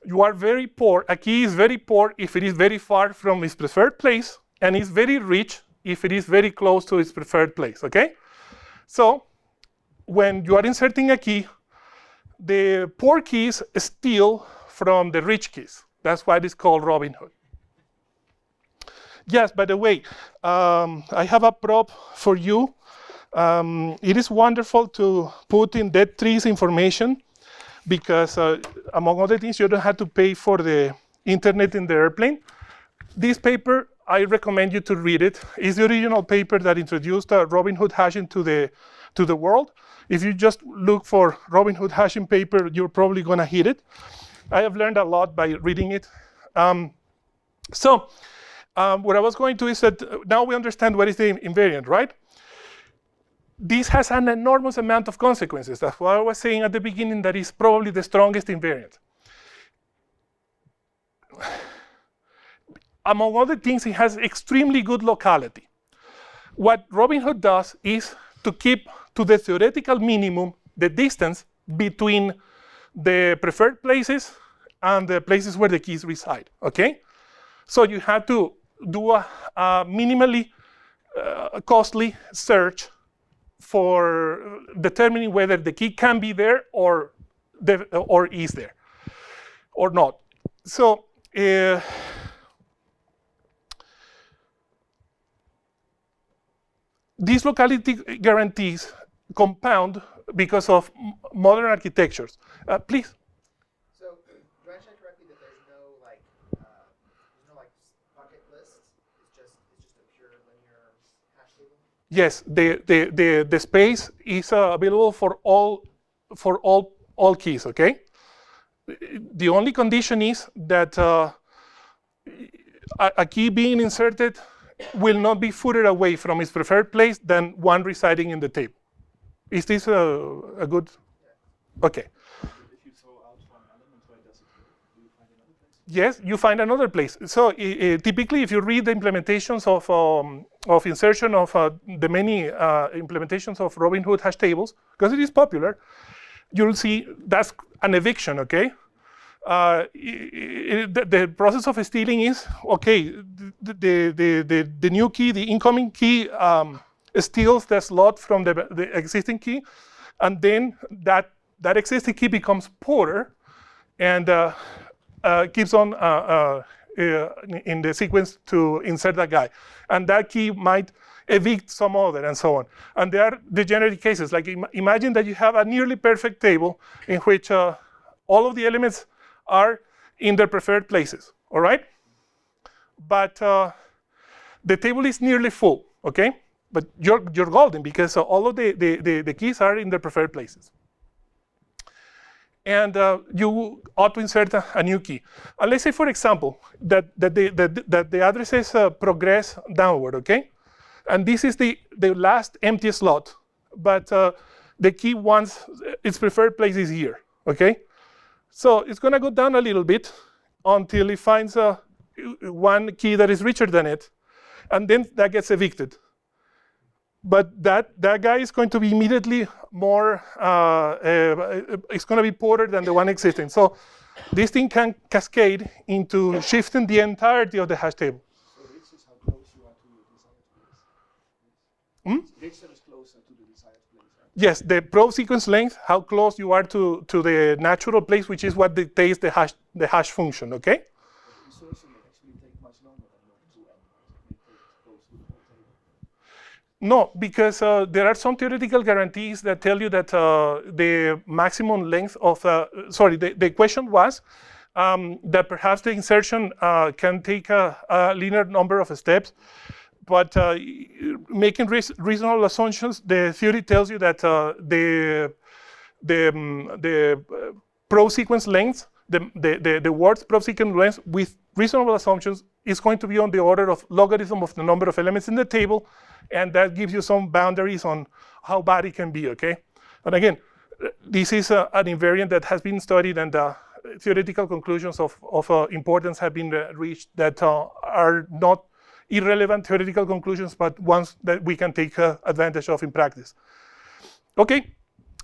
you are very poor. A key is very poor if it is very far from its preferred place, and is very rich if it is very close to its preferred place, okay? So when you are inserting a key, the poor keys steal from the rich keys. That's why it's called Robinhood. Yes, by the way, I have a prop for you. It is wonderful to put in that tree's information because, among other things, you don't have to pay for the internet in the airplane. This paper, I recommend you to read it. It's the original paper that introduced Robinhood hashing to the world. If you just look for Robinhood hashing paper, you're probably going to hit it. I have learned a lot by reading it. What I was going to is that now we understand what is the invariant, right? This has an enormous amount of consequences. That's what I was saying at the beginning, that is probably the strongest invariant. Among other things, it has extremely good locality. What Robinhood does is to keep to the theoretical minimum the distance between the preferred places and the places where the keys reside, okay? So you have to do a minimally costly search for determining whether the key can be there or is there or not. So these locality guarantees compound because of modern architectures. Please. So, do I understand correctly that there's no bucket lists? It's just a pure linear hash table? Yes, the space is available for all keys. Okay. The only condition is that a key being inserted will not be further away from its preferred place than one residing in the table. Is this a good? Okay. If you throw out one element, where does it go? Do you find another place? Yes, you find another place. So typically, if you read the implementations of insertion of the many implementations of Robin Hood hash tables, because it is popular, you'll see that's an eviction, okay? The process of stealing is, okay, the new key, the incoming key steals the slot from the existing key, and then that existing key becomes poorer and keeps on in the sequence to insert that guy. And that key might evict some other and so on. And there are degenerate cases, like imagine that you have a nearly perfect table in which all of the elements are in their preferred places, all right? But the table is nearly full, okay? But you're golden because all of the keys are in their preferred places. And you ought to insert a new key. And let's say, for example, that the addresses progress downward, okay? And this is the last empty slot, but the key once its preferred place is here, okay? So it's gonna go down a little bit until it finds one key that is richer than it, and then that gets evicted. But that guy is going to be immediately more, it's going to be poorer than the one existing. So this thing can cascade into shifting the entirety of the hash table. So rich is how close you are to your desired place. Richer is closer to the desired place, right? Yes, the probe sequence length, how close you are to the natural place, which is what dictates the hash function, okay? But insertion may actually take much longer than log2n, right? It may take close to the whole table. No, because there are some theoretical guarantees that tell you that the maximum length of, the question was that perhaps the insertion can take a linear number of steps, but making reasonable assumptions, the theory tells you that the probe sequence length, the word's probe sequence length with reasonable assumptions is going to be on the order of logarithm of the number of elements in the table, and that gives you some boundaries on how bad it can be, okay? And again, this is an invariant that has been studied, and theoretical conclusions of importance have been reached that are not irrelevant theoretical conclusions, but ones that we can take advantage of in practice. Okay,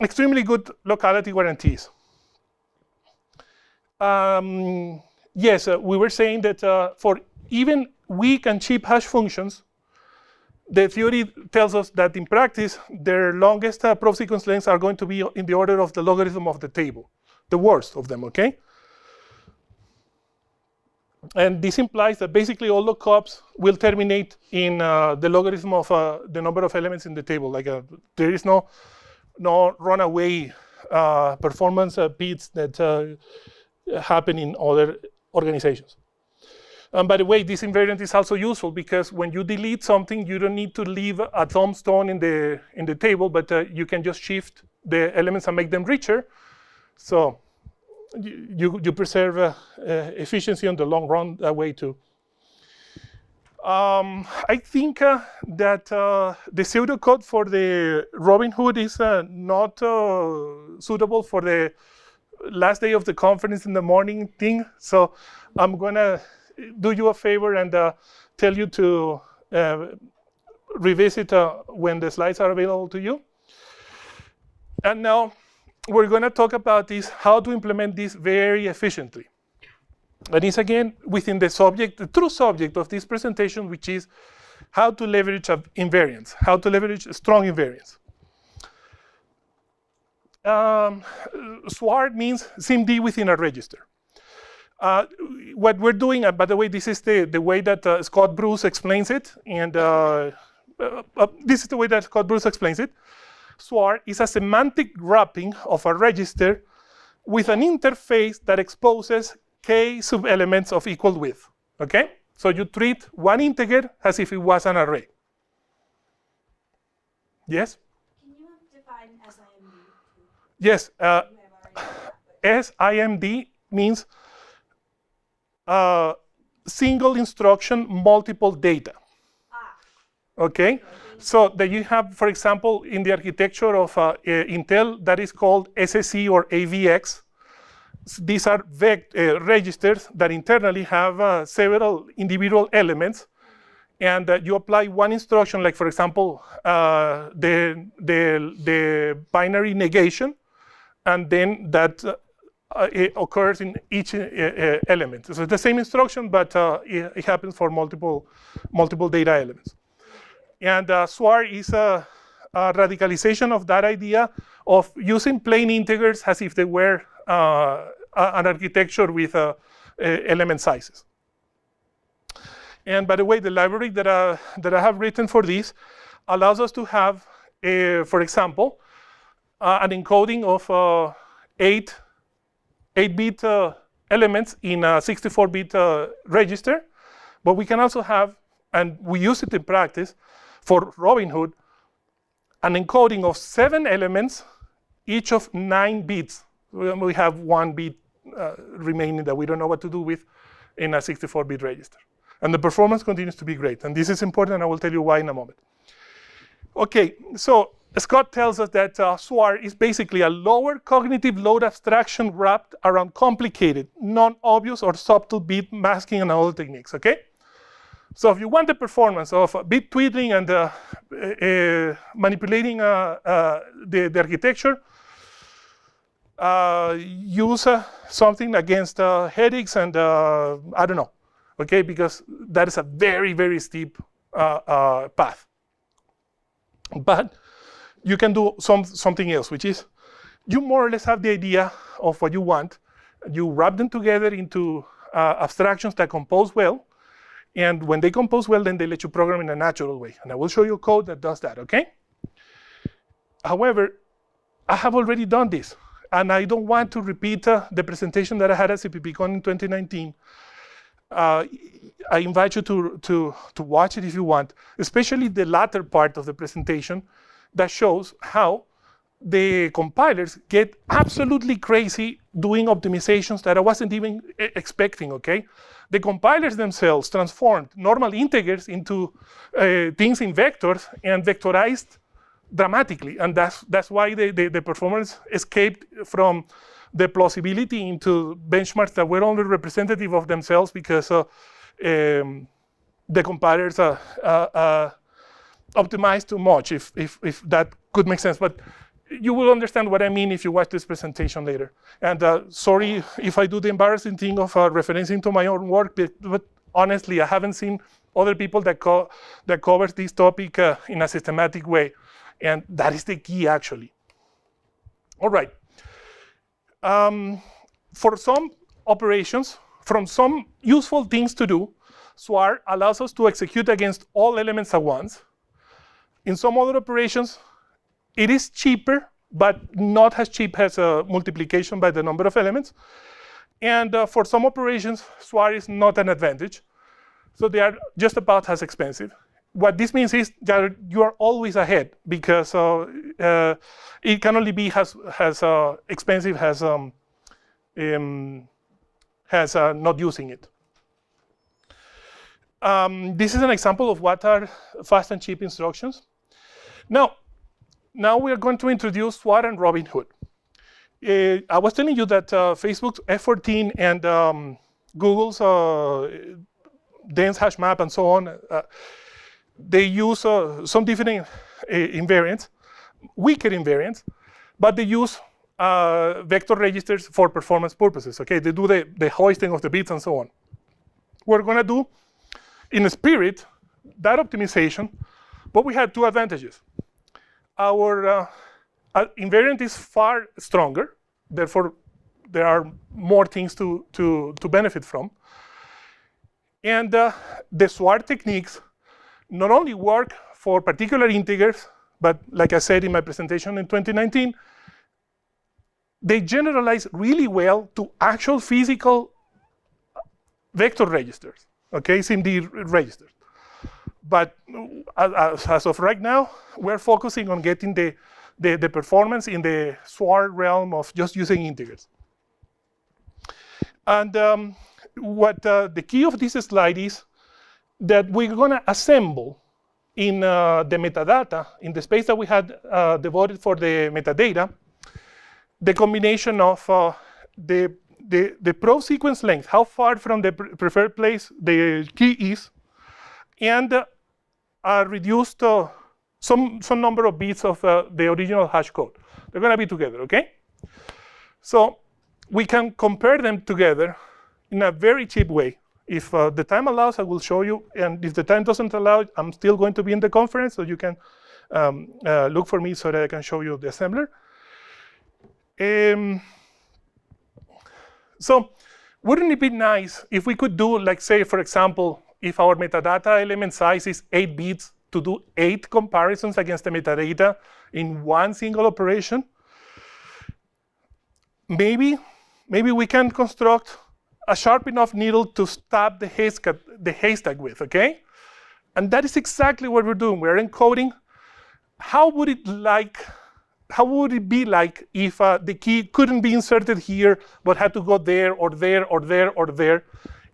extremely good locality guarantees. Yes, we were saying that for even weak and cheap hash functions, the theory tells us that in practice, their longest probe sequence lengths are going to be in the order of the logarithm of the table, the worst of them, okay? And this implies that basically all lookups will terminate in the logarithm of the number of elements in the table. Like there is no runaway performance bits that happen in other organizations. And by the way, this invariant is also useful because when you delete something, you don't need to leave a tombstone in the table, but you can just shift the elements and make them richer. So you preserve efficiency on the long run that way too. I think that the pseudocode for the Robin Hood is not suitable for the last day of the conference in the morning thing. So I'm gonna do you a favor and tell you to revisit when the slides are available to you. And now we're gonna talk about this, how to implement this very efficiently. And it's again within the subject, the true subject of this presentation, which is how to leverage invariants, how to leverage strong invariants. SWAR means SIMD within a register. What we're doing, by the way, this is the way that Scott Bruce explains it, and this is the way that Scott Bruce explains it. SWAR is a semantic wrapping of a register with an interface that exposes k sub-elements of equal width, okay? So you treat one integer as if it was an array. Yes? Can you define SIMD? Yes, You have already done that, SIMD means single instruction, multiple data. Okay? So that you have, for example, in the architecture of Intel, that is called SSE or AVX. These are registers that internally have several individual elements, and you apply one instruction, like for example, the binary negation, and then that it occurs in each element. So it's the same instruction, but it happens for multiple data elements. And SWAR is a radicalization of that idea of using plain integers as if they were an architecture with element sizes. And by the way, the library that I have written for this allows us to have, for example, an encoding of 8-bit elements in a 64-bit register, but we can also have, and we use it in practice for Robin Hood, an encoding of 7 elements, each of 9 bits. We have 1 bit remaining that we don't know what to do with in a 64-bit register. And the performance continues to be great. And this is important, and I will tell you why in a moment. Okay, so Scott tells us that SWAR is basically a lower cognitive load abstraction wrapped around complicated, non-obvious or subtle bit masking and other techniques, okay? So if you want the performance of bit twiddling and manipulating the architecture, use something against headaches and I don't know, okay? Because that is a very, very steep path. But you can do something else, which is you more or less have the idea of what you want. You wrap them together into abstractions that compose well. And when they compose well, then they let you program in a natural way. And I will show you code that does that, okay? However, I have already done this. And I don't want to repeat the presentation that I had at CppCon in 2019. I invite you to watch it if you want, especially the latter part of the presentation that shows how the compilers get absolutely crazy doing optimizations that I wasn't even expecting, okay? The compilers themselves transformed normal integers into things in vectors and vectorized dramatically. And that's why the performance escaped from the plausibility into benchmarks that were only representative of themselves because the compilers optimized too much, if that could make sense. But you will understand what I mean if you watch this presentation later. And sorry if I do the embarrassing thing of referencing to my own work, but honestly, I haven't seen other people that covers this topic in a systematic way. And that is the key, actually. All right. For some operations, from some useful things to do, SWAR allows us to execute against all elements at once. In some other operations, it is cheaper, but not as cheap as multiplication by the number of elements. And for some operations, SWAR is not an advantage. So they are just about as expensive. What this means is that you are always ahead because it can only be as expensive as not using it. This is an example of what are fast and cheap instructions. Now we are going to introduce SWAR and Robin Hood. I was telling you that Facebook's F14 and Google's dense hash map and so on, they use some different invariants, weaker invariants, but they use vector registers for performance purposes, okay? They do the hoisting of the bits and so on. We're gonna do, in the spirit, that optimization, but we had two advantages. Our invariant is far stronger, therefore there are more things to benefit from. And the SWAR techniques not only work for particular integers, but like I said in my presentation in 2019, they generalize really well to actual physical vector registers, okay, SIMD registers. But as of right now, we're focusing on getting the performance in the SWAR realm of just using integers. And what the key of this slide is that we're gonna assemble in the metadata, in the space that we had devoted for the metadata, the combination of the probe sequence length, how far from the preferred place the key is, and reduced some number of bits of the original hash code. They're gonna be together, okay? So we can compare them together in a very cheap way. If the time allows, I will show you, and if the time doesn't allow, I'm still going to be in the conference, so you can look for me so that I can show you the assembler. So wouldn't it be nice if we could do, like say, for example, if our metadata element size is 8 bits, to do 8 comparisons against the metadata in one single operation? Maybe we can construct a sharp enough needle to stab the haystack with, okay? And that is exactly what we're doing. We're encoding. How would it be like if the key couldn't be inserted here, but had to go there, or there, or there, or there,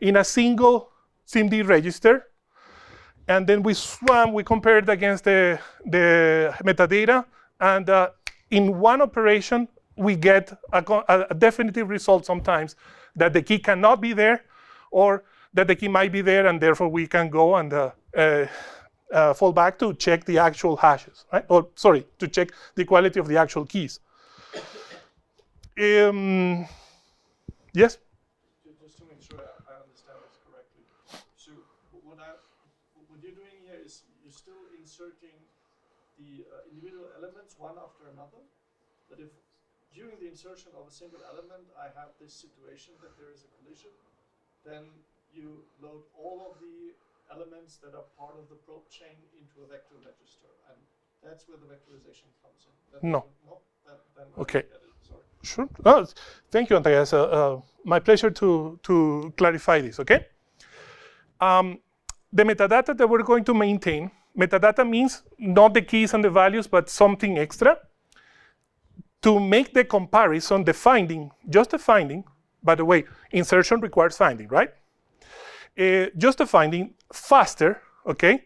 in a single SIMD register? And then we compare it against the metadata, and in one operation, we get a definitive result sometimes that the key cannot be there, or that the key might be there, and therefore we can go and fall back to check the actual hashes, right? Or sorry, to check the quality of the actual keys. Yes? Just to make sure I understand this correctly. So what you're doing here is you're still inserting the individual elements one after another, but if during the insertion of a single element, I have this situation that there is a collision, then you load all of the elements that are part of the probe chain into a vector register, and that's where the vectorization comes in. No. Then Okay. I get it. Sorry. Sure. Oh, thank you, Andreas. My pleasure to clarify this, okay? The metadata that we're going to maintain, metadata means not the keys and the values, but something extra. To make the comparison, the finding, just the finding, by the way, insertion requires finding, right? Just the finding faster, okay?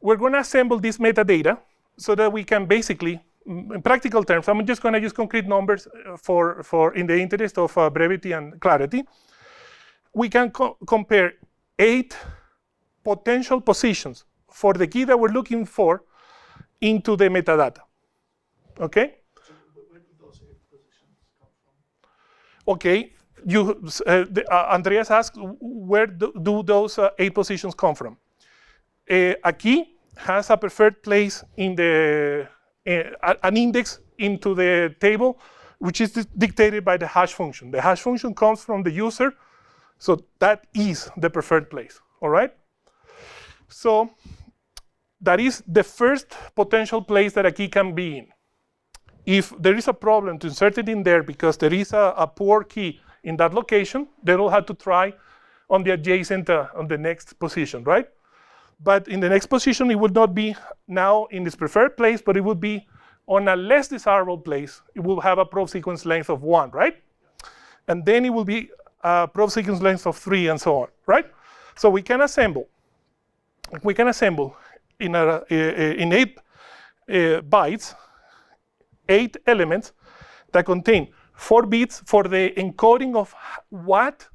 We're gonna assemble this metadata so that we can basically, in practical terms, I'm just gonna use concrete numbers for in the interest of brevity and clarity. We can compare 8 potential positions for the key that we're looking for into the metadata, okay? Okay, Andreas asked, where do those 8 positions come from? A key has a preferred place in an index into the table, which is dictated by the hash function. The hash function comes from the user, so that is the preferred place, all right? So that is the first potential place that a key can be in. If there is a problem to insert it in there because there is a poor key in that location, they will have to try on the adjacent, on the next position, right? But in the next position, it would not be now in its preferred place, but it would be on a less desirable place. It will have a probe sequence length of 1, right? And then it will be a probe sequence length of 3 and so on, right? So we can assemble in 8 bytes, 8 elements that contain 4 bits for the encoding of what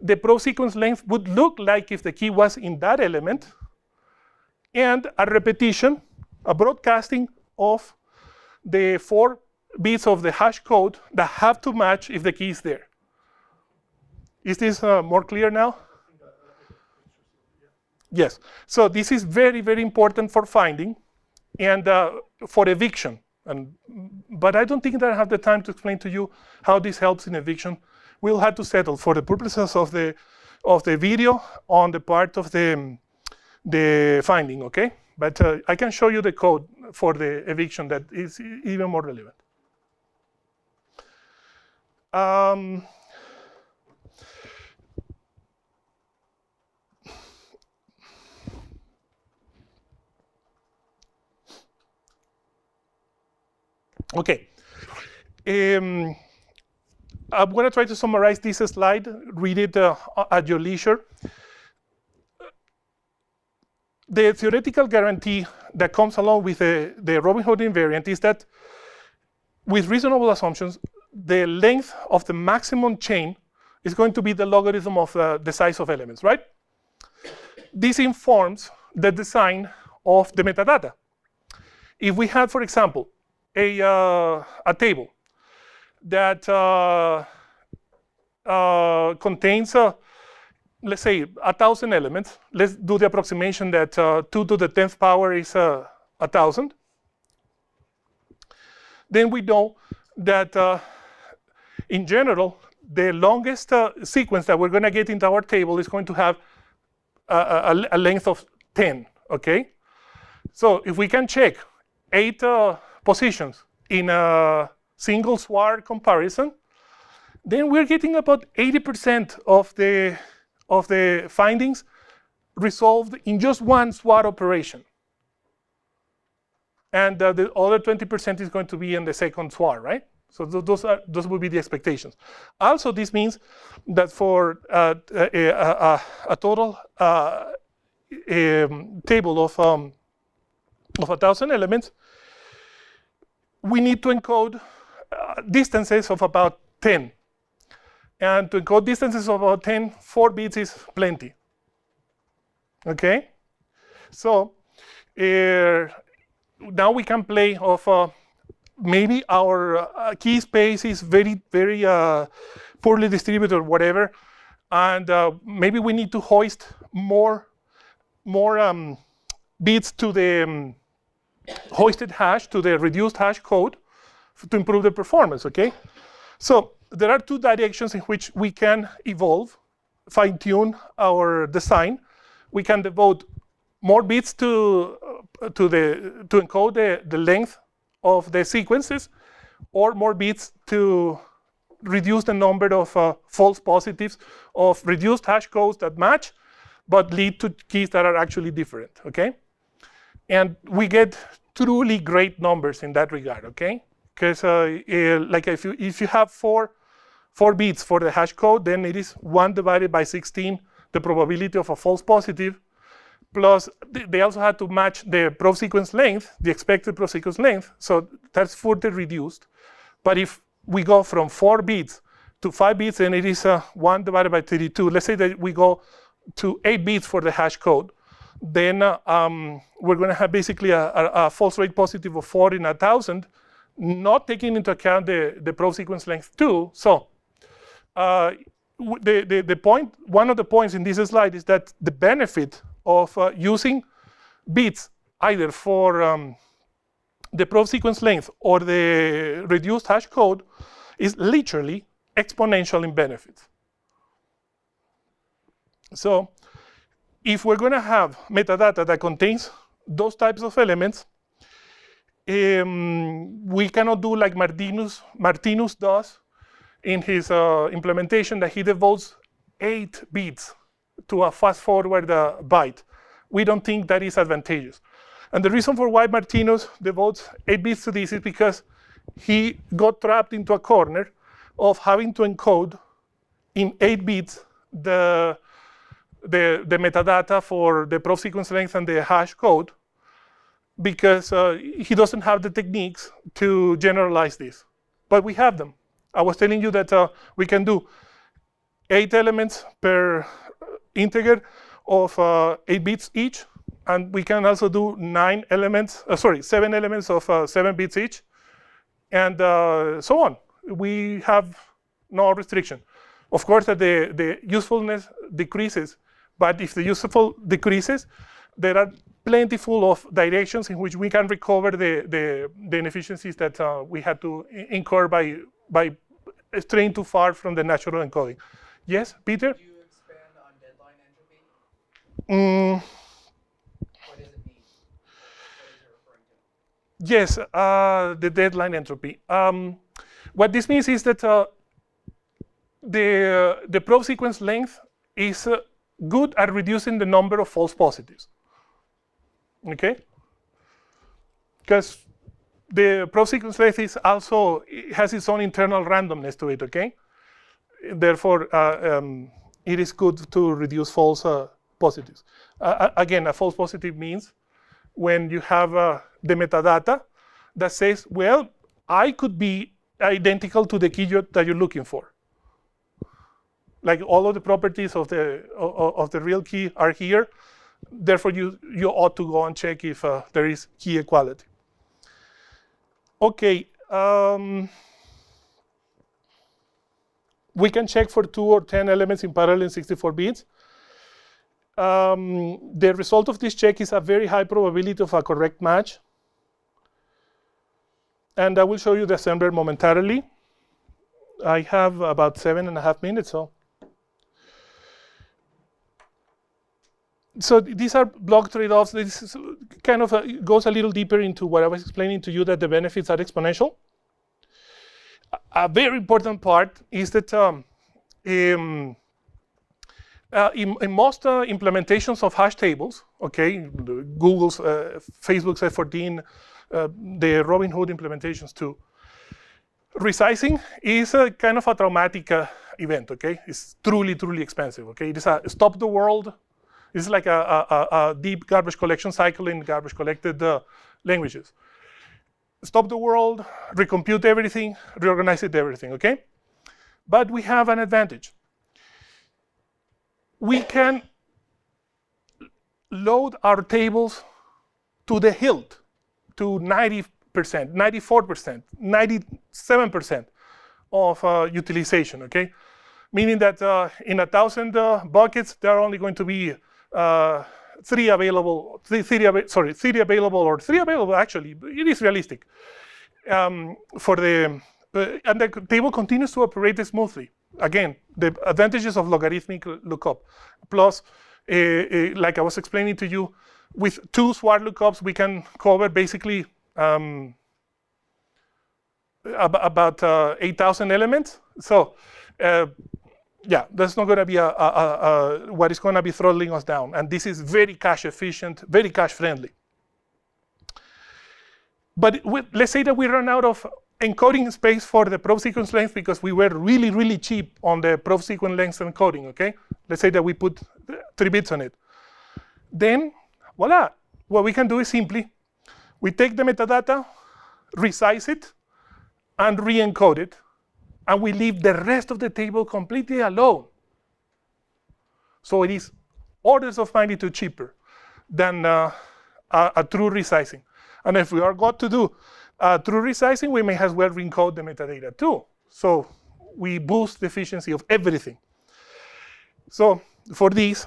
the probe sequence length would look like if the key was in that element, and a repetition, a broadcasting of the 4 bits of the hash code that have to match if the key is there. Is this more clear now? Yes. So this is very, very important for finding and for eviction. But I don't think that I have the time to explain to you how this helps in eviction. We'll have to settle for the purposes of the video on the part of the finding, okay? But I can show you the code for the eviction that is even more relevant. Okay. I'm going to try to summarize this slide. Read it at your leisure. The theoretical guarantee that comes along with the Robin Hood invariant is that with reasonable assumptions, the length of the maximum chain is going to be the logarithm of the size of elements, right? This informs the design of the metadata. If we had, for example, a table that contains, let's say, 1,000 elements. Let's do the approximation that 2 to the 10th power is 1,000. Then we know that, in general, the longest sequence that we're going to get into our table is going to have a length of 10, okay? So if we can check 8 positions in a single SWAR comparison, then we're getting about 80% of the findings resolved in just one SWAR operation. And the other 20% is going to be in the second SWAR, right? So those will be the expectations. Also, this means that for a total table of 1,000 elements, we need to encode distances of about 10. And to encode distances of about 10, 4 bits is plenty. Okay? So now we can play of maybe our key space is very, very poorly distributed or whatever, and maybe we need to hoist more bits to the hoisted hash, to the reduced hash code to improve the performance, okay? So there are 2 directions in which we can evolve, fine-tune our design. We can devote more bits to encode the length of the sequences, or more bits to reduce the number of false positives of reduced hash codes that match, but lead to keys that are actually different, okay? And we get truly great numbers in that regard, okay? Because like if you have 4 bits for the hash code, then it is 1 divided by 16, the probability of a false positive, plus they also had to match the probe sequence length, the expected probe sequence length, so that's further reduced. But if we go from 4 bits to 5 bits, then it is 1 divided by 32. Let's say that we go to 8 bits for the hash code, then we're going to have basically a false rate positive of 4 in 1,000, not taking into account the probe sequence length too. So the point, one of the points in this slide is that the benefit of using bits either for the probe sequence length or the reduced hash code is literally exponential in benefit. So if we're going to have metadata that contains those types of elements, we cannot do like Martinus does in his implementation, that he devotes 8 bits to a fast-forward byte. We don't think that is advantageous. And the reason for why Martinus devotes 8 bits to this is because he got trapped into a corner of having to encode in 8 bits the metadata for the probe sequence length and the hash code, because he doesn't have the techniques to generalize this. But we have them. I was telling you that we can do 8 elements per integer of 8 bits each, and we can also do 7 elements of 7 bits each. and so on. We have no restriction. Of course, that the usefulness decreases, but if the useful decreases, there are plentiful of directions in which we can recover the inefficiencies that we had to incur by straying too far from the natural encoding. Yes, Peter? Could you expand on deadline entropy? Mm, What does it mean? What is it referring to? yes, the deadline entropy. What this means is that the probe sequence length is good at reducing the number of false positives. Okay? Because the probe sequence length is also has its own internal randomness to it. Okay? Therefore, it is good to reduce false positives. Again, a false positive means when you have the metadata that says, well, I could be identical to the key that you're looking for. Like all of the properties of the real key are here. Therefore, you ought to go and check if there is key equality. Okay. We can check for 2 or 10 elements in parallel in 64 bits. The result of this check is a very high probability of a correct match. And I will show you the assembler momentarily. I have about 7.5 minutes. So these are block trade-offs. This is kind of goes a little deeper into what I was explaining to you, that the benefits are exponential. A very important part is that in most implementations of hash tables, okay, Google's, Facebook's F14, the Robinhood implementations too, resizing is a kind of a traumatic event, okay? It's truly, truly expensive, okay? It is a stop the world. It's like a deep garbage collection cycle in garbage collected languages. Stop the world, recompute everything, reorganize it, everything, okay? But we have an advantage. We can load our tables to the hilt, to 90%, 94%, 97% of utilization, okay? Meaning that in 1,000 buckets, there are only going to be 3 available, or 3 available actually, it is realistic. For the, and the table continues to operate smoothly. Again, the advantages of logarithmic lookup, plus, like I was explaining to you, with 2 swart lookups, we can cover basically about 8,000 elements. So, yeah, that's not going to be what is going to be throttling us down. And this is very cache efficient, very cache friendly. But let's say that we run out of encoding space for the probe sequence length because we were really, really cheap on the probe sequence length encoding, okay? Let's say that we put 3 bits on it. Then, voila, what we can do is simply, we take the metadata, resize it, and re-encode it, and we leave the rest of the table completely alone. So it is orders of magnitude cheaper than a true resizing. And if we are going to do true resizing, we may as well re-encode the metadata too. So we boost the efficiency of everything. So for this,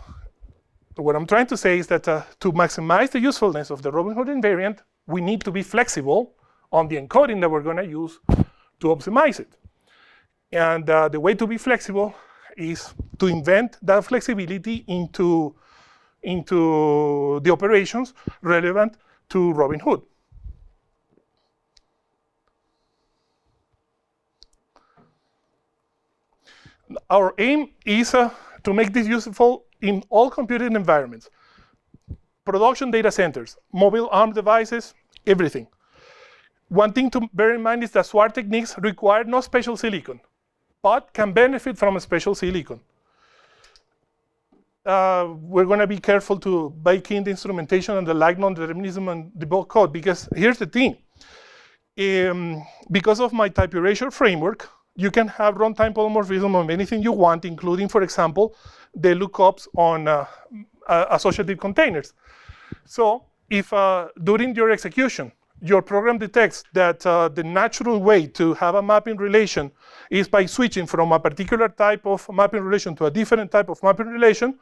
what I'm trying to say is that to maximize the usefulness of the Robinhood invariant, we need to be flexible on the encoding that we're going to use to optimize it. And the way to be flexible is to invent that flexibility into the operations relevant to Robinhood. Our aim is to make this useful in all computing environments. Production data centers, mobile ARM devices, everything. One thing to bear in mind is that SWAR techniques require no special silicon, but can benefit from a special silicon. We're going to be careful to bake in the instrumentation and the like non-determinism and debug code, because here's the thing. Because of my type erasure framework, you can have runtime polymorphism on anything you want, including, for example, the lookups on associative containers. So if during your execution, your program detects that the natural way to have a mapping relation is by switching from a particular type of mapping relation to a different type of mapping relation,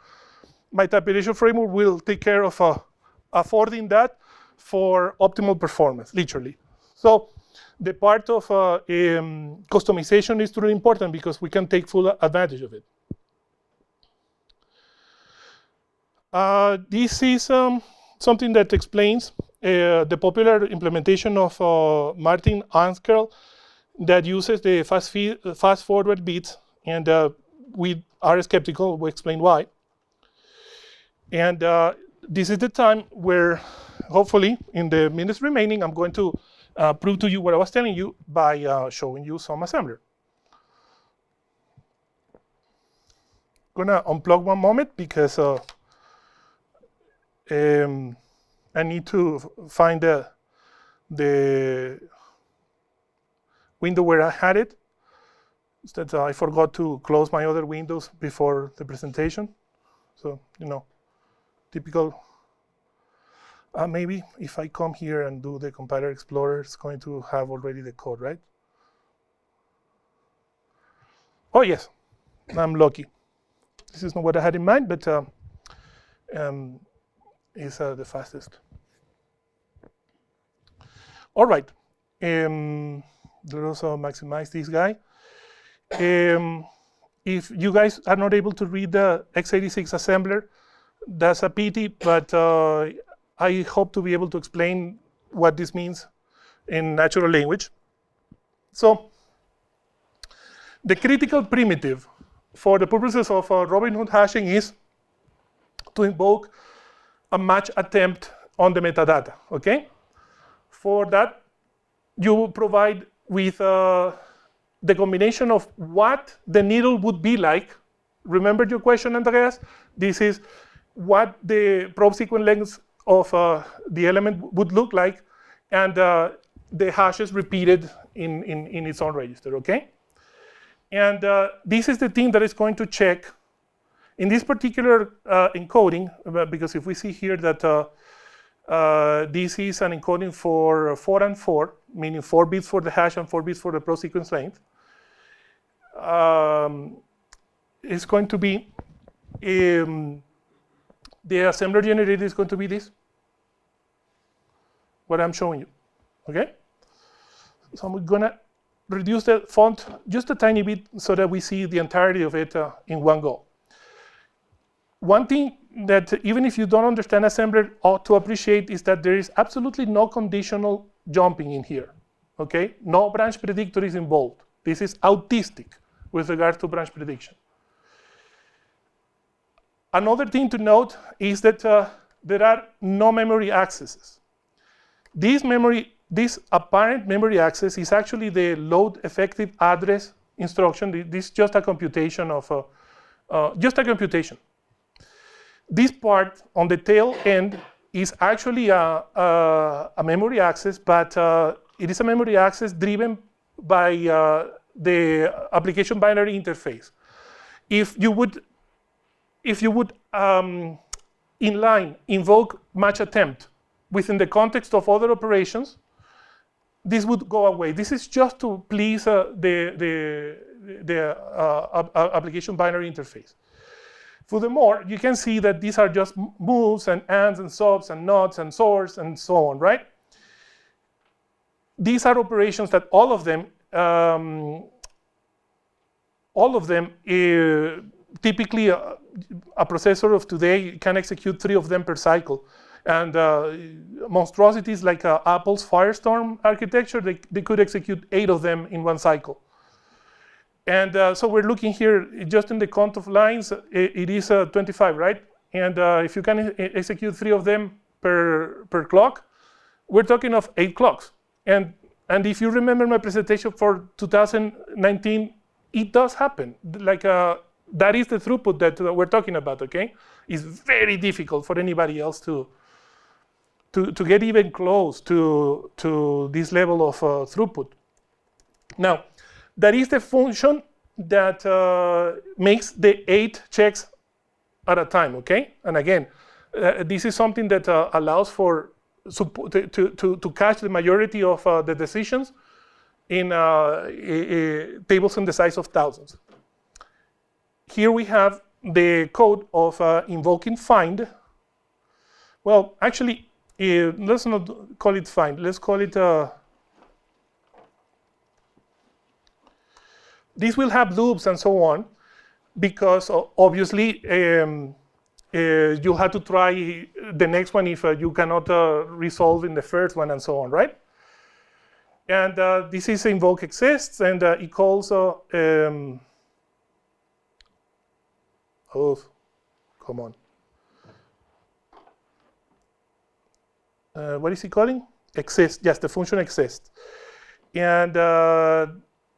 my typation framework will take care of affording that for optimal performance, literally. So the part of customization is really important because we can take full advantage of it. This is something that explains the popular implementation of Martin Anskerl that uses the fast forward bits, and we are skeptical. We'll explain why. And this is the time where, hopefully, in the minutes remaining, I'm going to prove to you what I was telling you by showing you some assembler. I'm gonna unplug one moment because I need to find the window where I had it. Instead, I forgot to close my other windows before the presentation. So, typical. Maybe if I come here and do the compiler explorer, it's going to have already the code, right? Oh, yes, I'm lucky. This is not what I had in mind, but it's the fastest. All right, let's also maximize this guy. If you guys are not able to read the x86 assembler, that's a pity, but I hope to be able to explain what this means in natural language. So the critical primitive for the purposes of Robin Hood hashing is to invoke a match attempt on the metadata, okay? For that, you provide with the combination of what the needle would be like. Remember your question, Andreas? This is what the probe sequence length of the element would look like, and the hashes repeated in its own register, okay? And this is the thing that is going to check in this particular encoding, because if we see here that this is an encoding for 4 and 4, meaning 4 bits for the hash and 4 bits for the probe sequence length, it's going to be, the assembler generated is going to be this, what I'm showing you, okay? So I'm gonna reduce the font just a tiny bit so that we see the entirety of it in one go. One thing that even if you don't understand assembler ought to appreciate is that there is absolutely no conditional jumping in here, okay? No branch predictor is involved. This is autistic with regard to branch prediction. Another thing to note is that there are no memory accesses. This apparent memory access is actually the load effective address instruction. This is just a computation of, This part on the tail end is actually a memory access, but it is a memory access driven by the application binary interface. If you would inline invoke match attempt within the context of other operations, this would go away. This is just to please the application binary interface. Furthermore, you can see that these are just moves and ands and subs and nots and source and so on, right? These are operations that all of them typically a processor of today can execute 3 of them per cycle. And monstrosities like Apple's Firestorm architecture, they could execute 8 of them in one cycle. And so we're looking here just in the count of lines, it is 25, right? And if you can execute 3 of them per clock, we're talking of 8 clocks. And if you remember my presentation for 2019, it does happen. Like that is the throughput that we're talking about, okay? It's very difficult for anybody else to get even close to this level of throughput. Now, that is the function that makes the 8 checks at a time, okay? And again, this is something that allows for to catch the majority of the decisions in tables in the size of thousands. Here we have the code of invoking find. Well, actually, let's not call it find. Let's call it. This will have loops and so on, because obviously you'll have to try the next one if you cannot resolve in the first one and so on, right? And this is invoke exists, and it calls. Oh, come on. What is it calling? Exist. Yes, the function exists. And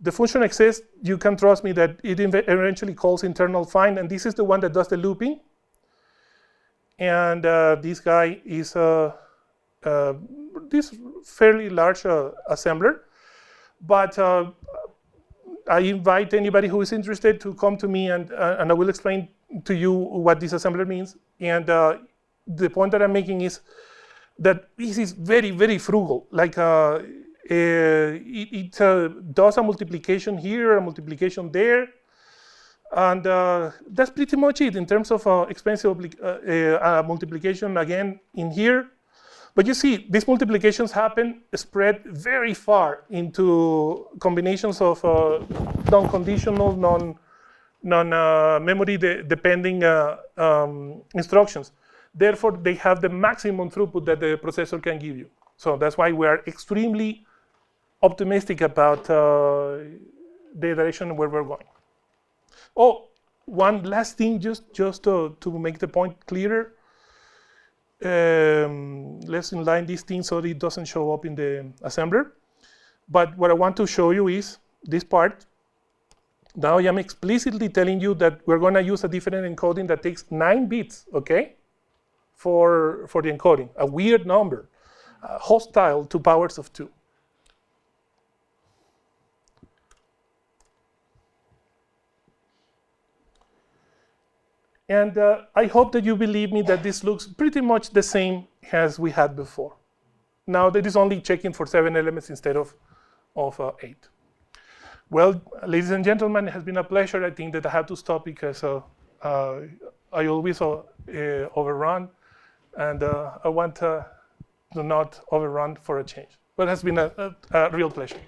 the function exists, you can trust me that it eventually calls internal find, and this is the one that does the looping. And this guy is this fairly large assembler. But I invite anybody who is interested to come to me, and I will explain to you what this assembler means. And the point that I'm making is that this is very, very frugal. Like it does a multiplication here, a multiplication there, and that's pretty much it in terms of expensive multiplication again in here. But you see, these multiplications happen spread very far into combinations of non-conditional, non-memory depending instructions. Therefore, they have the maximum throughput that the processor can give you. So that's why we are extremely optimistic about the direction where we're going. Oh, one last thing, just to make the point clearer. Let's inline this thing so that it doesn't show up in the assembler. But what I want to show you is this part. Now I am explicitly telling you that we're going to use a different encoding that takes 9 bits, okay, for the encoding, a weird number, hostile to powers of 2. And I hope that you believe me that this looks pretty much the same as we had before. Now that is only checking for 7 elements instead of 8. Well, ladies and gentlemen, it has been a pleasure. I think that I have to stop because I always overrun, and I want to not overrun for a change. But it has been a real pleasure.